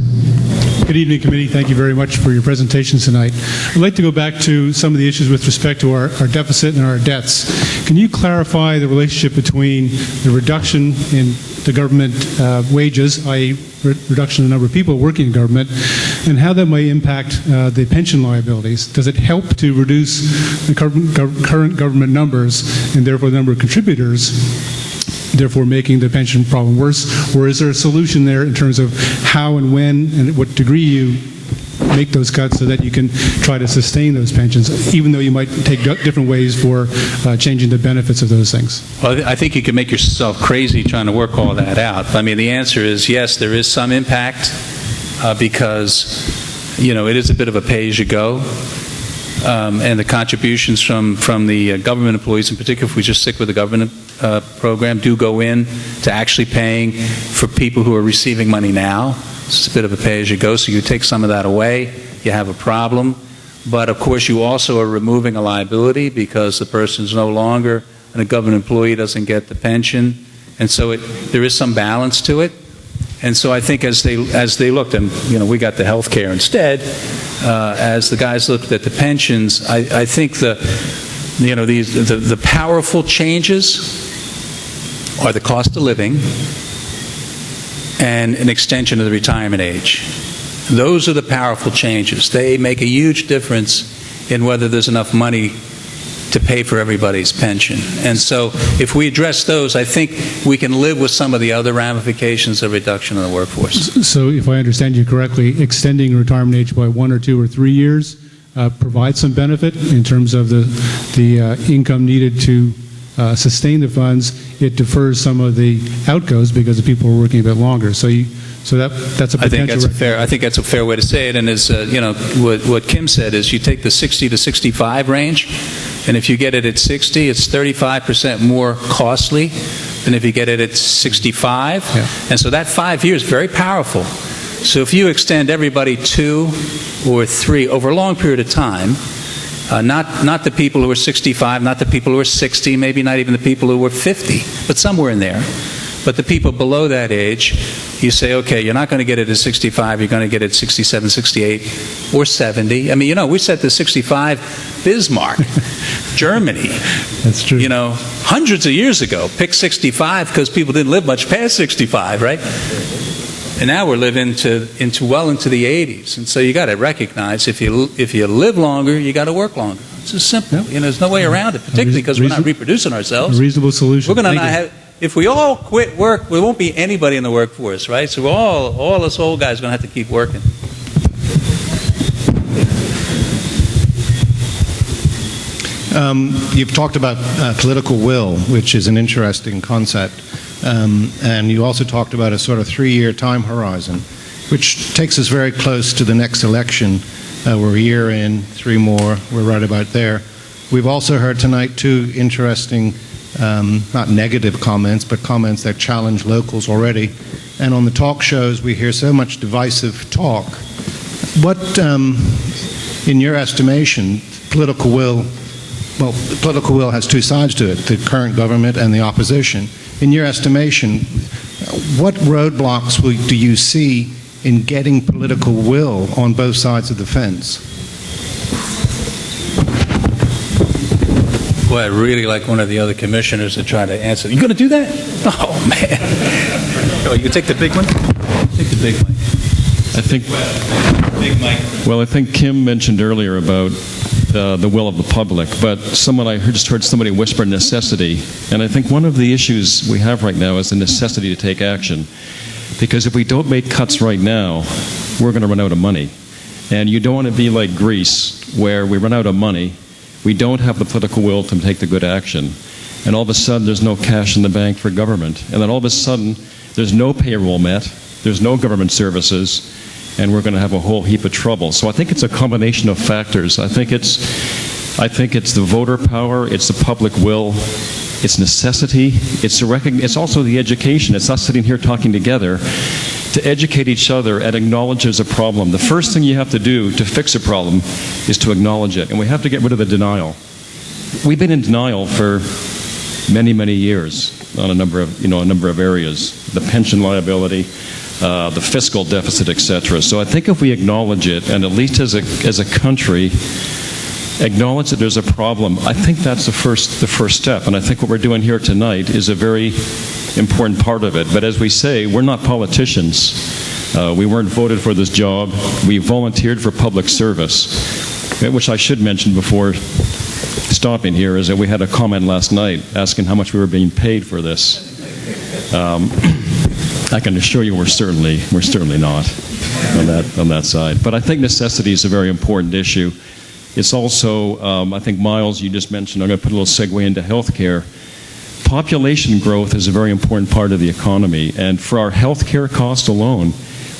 Good evening, committee. Thank you very much for your presentations tonight. I'd like to go back to some of the issues with respect to our deficit and our debts. Can you clarify the relationship between the reduction in the government wages, i.e. reduction in the number of people working in government, and how that may impact the pension liabilities? Does it help to reduce the current government numbers and therefore the number of contributors, therefore making the pension problem worse? Or is there a solution there in terms of how and when and at what degree you make those cuts so that you can try to sustain those pensions, even though you might take different ways for changing the benefits of those things? Well, I think you can make yourself crazy trying to work all that out. I mean, the answer is yes, there is some impact because, it is a bit of a pay-as-you-go. And the contributions from the government employees, in particular, if we just stick with the government program, do go in to actually paying for people who are receiving money now. It's a bit of a pay-as-you-go, so you take some of that away, you have a problem. But, of course, you also are removing a liability because the person's no longer, and a government employee doesn't get the pension. And so there is some balance to it. And so I think as they looked, and we got the health care instead, as the guys looked at the pensions, I think the powerful changes are the cost of living and an extension of the retirement age. Those are the powerful changes. They make a huge difference in whether there's enough money to pay for everybody's pension. And so if we address those, I think we can live with some of the other ramifications of reduction in the workforce. So if I understand you correctly, extending retirement age by 1 or 2 or 3 years provides some benefit in terms of the income needed to sustain the funds. It defers some of the outgoes because the people are working a bit longer. So that's a potential. I think that's a fair way to say it. And as what Kim said is, you take the 60 to 65 range, and if you get it at 60, it's 35% more costly than if you get it at 65. Yeah. And so that 5 years is very powerful. So if you extend everybody 2 or 3 over a long period of time, not the people who are 65, not the people who are 60, maybe not even the people who were 50, but somewhere in there. But the people below that age, you say, okay, you're not going to get it at 65, you're going to get it at 67, 68, or 70. I mean, we set the 65 Bismarck, Germany. That's true. Hundreds of years ago, picked 65 because people didn't live much past 65, right? And now we're living well into the 80s. And so you got to recognize if you live longer, you got to work longer. It's just simple. There's no way around it, particularly because we're not reproducing ourselves. A reasonable solution. We're going to not have. If we all quit work, there won't be anybody in the workforce, right? So all us old guys are going to have to keep working. You've talked about political will, which is an interesting concept. And you also talked about a sort of 3-year time horizon, which takes us very close to the next election. We're a year in, 3 more, we're right about there. We've also heard tonight 2 interesting, not negative comments, but comments that challenge locals already and on the talk shows we hear so much divisive talk. What, in your estimation, political will has two sides to it, the current government and the opposition. In your estimation, what roadblocks do you see in getting political will on both sides of the fence? Boy, I'd really like one of the other commissioners to try to answer. You going to do that? Oh, man. Oh, you can take the big one? Take the big mic. I think, Big mic. well, I think Kim mentioned earlier about the will of the public, but just heard somebody whisper necessity, and I think one of the issues we have right now is the necessity to take action, because if we don't make cuts right now, we're going to run out of money, and you don't want to be like Greece, where we run out of money, we don't have the political will to take the good action, and all of a sudden there's no cash in the bank for government, and then all of a sudden there's no payroll met, there's no government services, and we're going to have a whole heap of trouble. So I think it's a combination of factors. I think it's the voter power, it's the public will, it's necessity, it's also the education. It's us sitting here talking together to educate each other and acknowledge there's a problem. The first thing you have to do to fix a problem is to acknowledge it, and we have to get rid of the denial. We've been in denial for many, many years on a number of areas, the pension liability, the fiscal deficit, etc. So I think if we acknowledge it, and at least as a country, acknowledge that there's a problem, I think that's the first step. And I think what we're doing here tonight is a very important part of it. But as we say, we're not politicians. We weren't voted for this job. We volunteered for public service, which I should mention before stopping here, is that we had a comment last night asking how much we were being paid for this. I can assure you we're certainly not on that side. But I think necessity is a very important issue. It's also, I think, Miles, you just mentioned, I'm going to put a little segue into healthcare. Population growth is a very important part of the economy, and for our healthcare cost alone,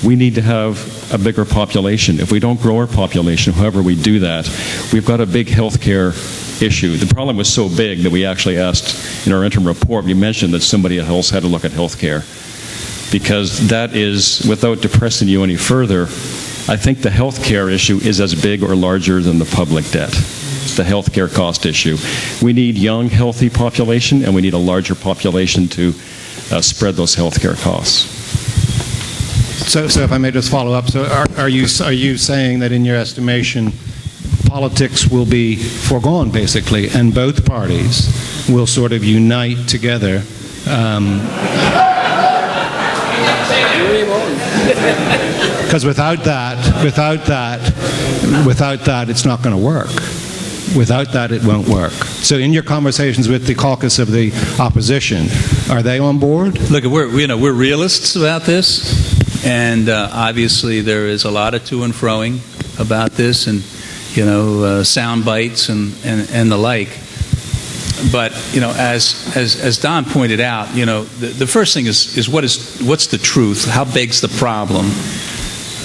we need to have a bigger population. If we don't grow our population, however we do that, we've got a big healthcare issue. The problem was so big that we actually asked in our interim report, we mentioned that somebody else had to look at healthcare, because that is, without depressing you any further, I think the healthcare issue is as big or larger than the public debt. It's the healthcare cost issue. We need young, healthy population, and we need a larger population to spread those healthcare costs. So if I may just follow up, so are you saying that in your estimation, politics will be foregone, basically, and both parties will sort of unite together? Because without that, it's not going to work. Without that, it won't work. So in your conversations with the caucus of the opposition, are they on board? Look, we're realists about this, and obviously there is a lot of to and froing about this, and sound bites and the like. But as Don pointed out, the first thing is what's the truth? How big's the problem?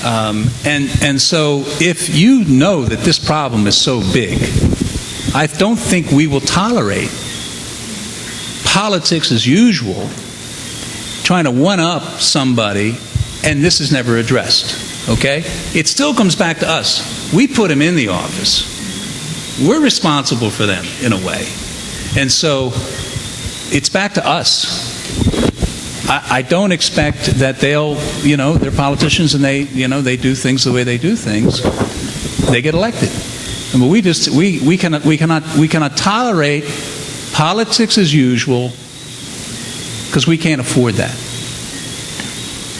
And so if you know that this problem is so big, I don't think we will tolerate politics as usual, trying to one-up somebody, and this is never addressed. Okay? It still comes back to us. We put them in the office. We're responsible for them in a way. And so it's back to us. I don't expect that they're politicians and they do things the way they do things. They get elected. I mean, we cannot tolerate politics as usual, because we can't afford that.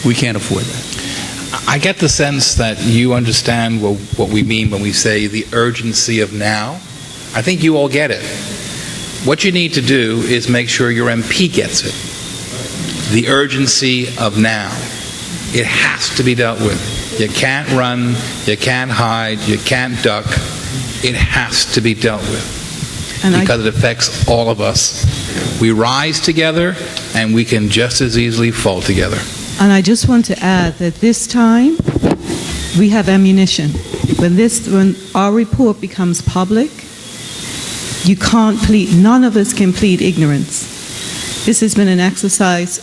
We can't afford that. I get the sense that you understand what we mean when we say the urgency of now. I think you all get it. What you need to do is make sure your MP gets it. The urgency of now. It has to be dealt with. You can't run, you can't hide, you can't duck. It has to be dealt with. Because it affects all of us. We rise together, and we can just as easily fall together. And I just want to add that this time we have ammunition. When our report becomes public, you can't plead, none of us can plead ignorance. This has been an exercise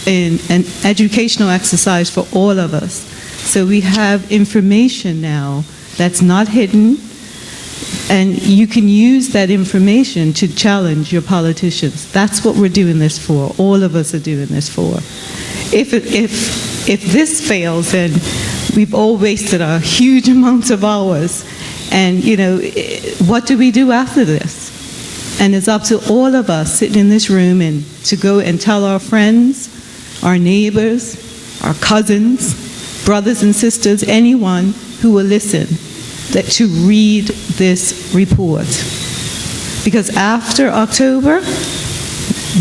an educational exercise for all of us. So we have information now that's not hidden, and you can use that information to challenge your politicians. That's what we're doing this for. All of us are doing this for. If this fails, then we've all wasted a huge amount of hours. And, what do we do after this? And it's up to all of us sitting in this room and to go and tell our friends, our neighbors, our cousins, brothers and sisters, anyone who will listen, that to read this report. Because after October,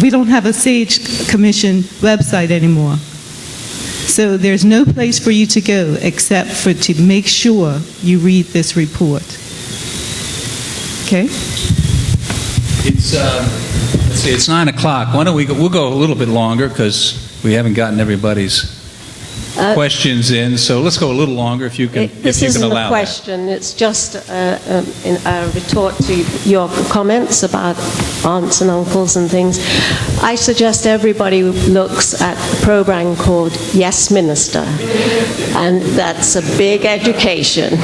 we don't have a SAGE Commission website anymore. So there's no place for you to go except for to make sure you read this report. Okay? It's let's see, it's 9 o'clock. Why don't we'll go a little bit longer because we haven't gotten everybody's questions in. So let's go a little longer if you can. This isn't allow a question. It's just a retort to your comments about aunts and uncles and things. I suggest everybody looks at a program called Yes Minister, and that's a big education.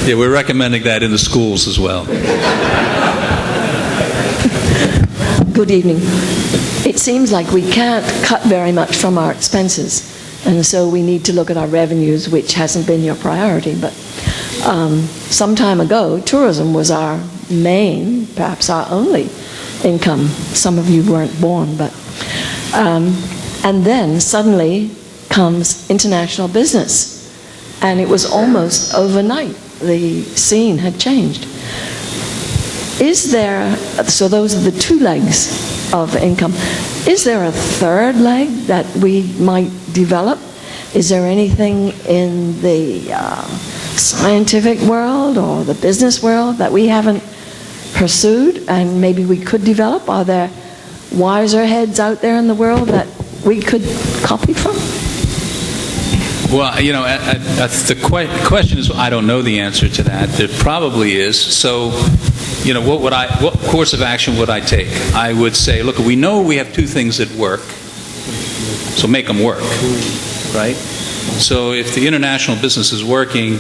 Yeah, we're recommending that in the schools as well. Good evening. It seems like we can't cut very much from our expenses, and so we need to look at our revenues, which hasn't been your priority. But some time ago, tourism was our main, perhaps our only income. Some of you weren't born, but... and then suddenly comes international business. And it was almost overnight. The scene had changed. Is there, so those are the two legs of income. Is there a third leg that we might develop? Is there anything in the scientific world or the business world that we haven't pursued and maybe we could develop? Are there wiser heads out there in the world that we could copy from? Well, the question is, I don't know the answer to that. There probably is. So, what course of action would I take? I would say, look, we know we have two things that work, so make them work, right? So if the international business is working,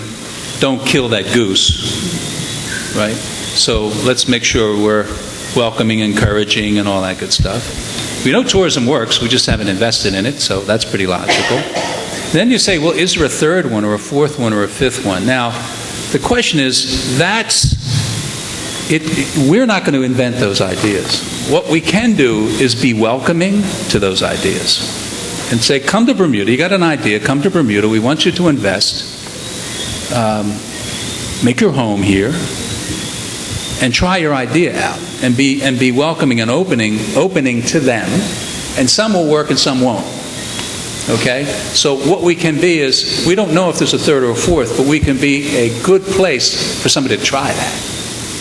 don't kill that goose, right? So let's make sure we're welcoming, encouraging, and all that good stuff. We know tourism works, we just haven't invested in it, so that's pretty logical. Then you say, well, is there a third one or a fourth one or a fifth one? Now, the question is, we're not going to invent those ideas. What we can do is be welcoming to those ideas and say, come to Bermuda. You got an idea, come to Bermuda. We want you to invest. Make your home here and try your idea out and be welcoming and opening to them. And some will work and some won't. Okay? So what we can be is, we don't know if there's a third or a fourth, but we can be a good place for somebody to try that.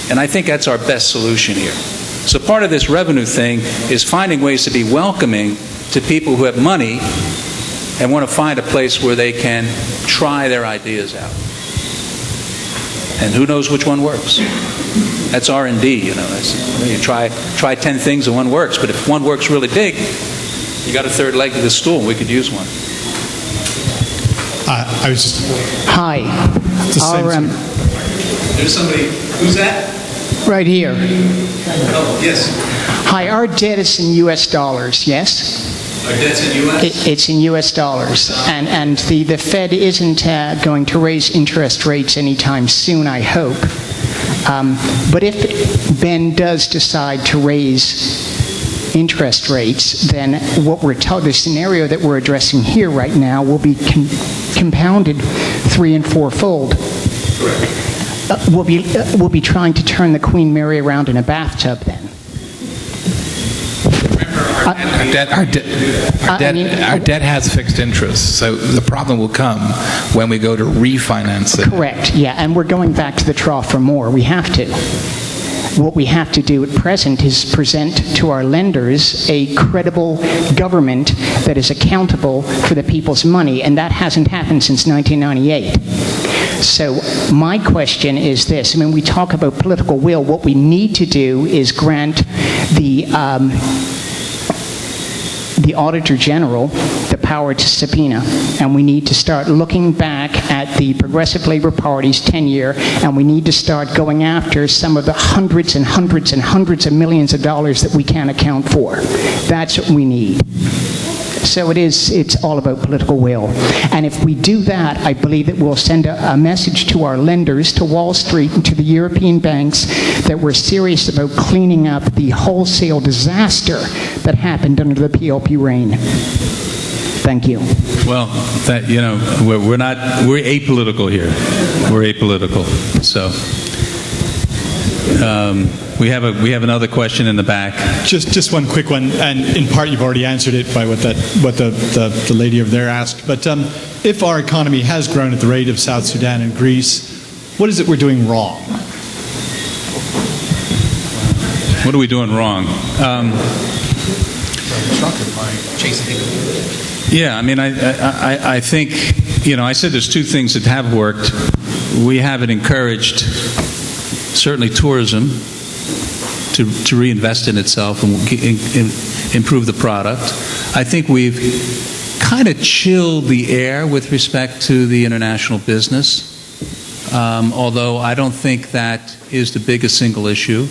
And I think that's our best solution here. So part of this revenue thing is finding ways to be welcoming to people who have money and want to find a place where they can try their ideas out. And who knows which one works? That's R&D, you try 10 things and one works, but if one works really big, you got a third leg to the stool. We could use one. I was just... Hi. There's somebody. Who's that? Right here. Oh, yes. Hi, our debt is in U.S. dollars, yes? Our debt's in U.S.? It's in U.S. dollars. And the Fed isn't going to raise interest rates anytime soon, I hope. But if Ben does decide to raise interest rates, then the scenario that we're addressing here right now will be compounded 3- and 4-fold. Correct. We'll be trying to turn the Queen Mary around in a bathtub then. Our debt has fixed interest, so the problem will come when we go to refinance it. Correct, yeah, and we're going back to the trough for more. We have to. What we have to do at present is present to our lenders a credible government that is accountable for the people's money, and that hasn't happened since 1998. So my question is this. We talk about political will. What we need to do is grant the Auditor General the power to subpoena, and we need to start looking back at the Progressive Labor Party's tenure, and we need to start going after some of the hundreds and hundreds and hundreds of millions of dollars that we can't account for. That's what we need. So it's all about political will. And if we do that, I believe it will send a message to our lenders, to Wall Street, and to the European banks that we're serious about cleaning up the wholesale disaster that happened under the PLP reign. Thank you. Well, we're apolitical here. We're apolitical. So we have another question in the back. Just one quick one, and in part you've already answered it by what the lady over there asked. But if our economy has grown at the rate of South Sudan and Greece, what is it we're doing wrong? What are we doing wrong? Yeah, I mean, I think, I said there's two things that have worked. We haven't encouraged, certainly tourism, to reinvest in itself and improve the product. I think we've kind of chilled the air with respect to the international business, although I don't think that is the biggest single issue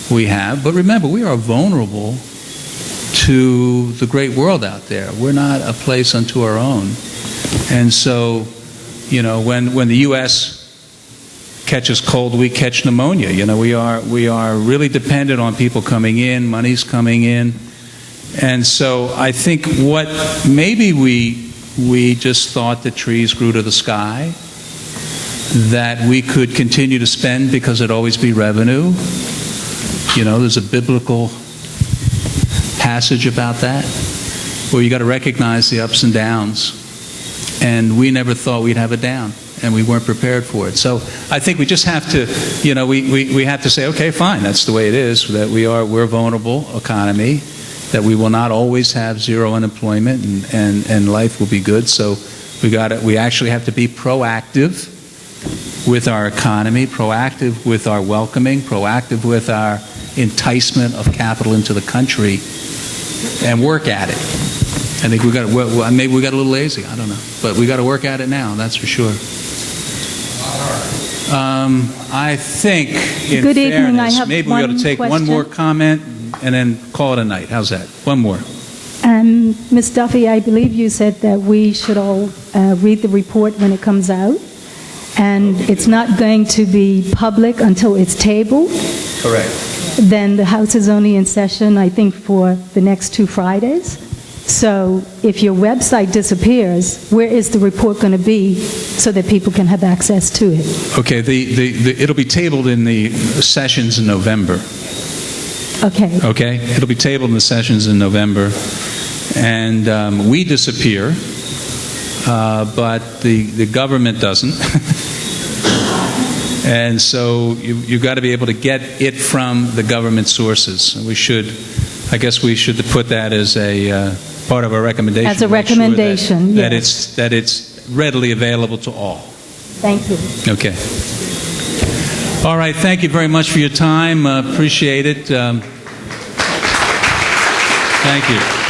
we have. But remember, we are vulnerable to the great world out there. We're not a place unto our own. And so, when the U.S. catches cold, we catch pneumonia. We are really dependent on people coming in, money's coming in. And so I think what maybe we just thought that trees grew to the sky, that we could continue to spend because there'd always be revenue. There's a biblical passage about that, where you got to recognize the ups and downs. And we never thought we'd have a down, and we weren't prepared for it. So I think we just have to, we have to say, okay, fine, that's the way it is, that we're a vulnerable economy, that we will not always have zero unemployment, and life will be good. So we actually have to be proactive with our economy, proactive with our welcoming, proactive with our enticement of capital into the country, and work at it. I think maybe we got a little lazy, I don't know. But we got to work at it now, that's for sure. I think, in Good evening. fairness, I have maybe we ought to take one more comment and then call it a night. How's that? One more. Ms. Duffy, I believe you said that we should all read the report when it comes out, and it's not going to be public until it's tabled. Correct. Then the House is only in session, I think, for the next 2 Fridays. So if your website disappears, where is the report going to be so that people can have access to it? Okay, it'll be tabled in the sessions in November. Okay. Okay? It'll be tabled in the sessions in November. And we disappear, but the government doesn't. And so you've got to be able to get it from the government sources. I guess we should put that as a part of our recommendation. As a recommendation, that yes. That it's readily available to all. Thank you. Okay. All right. Thank you very much for your time. Appreciate it. Thank you.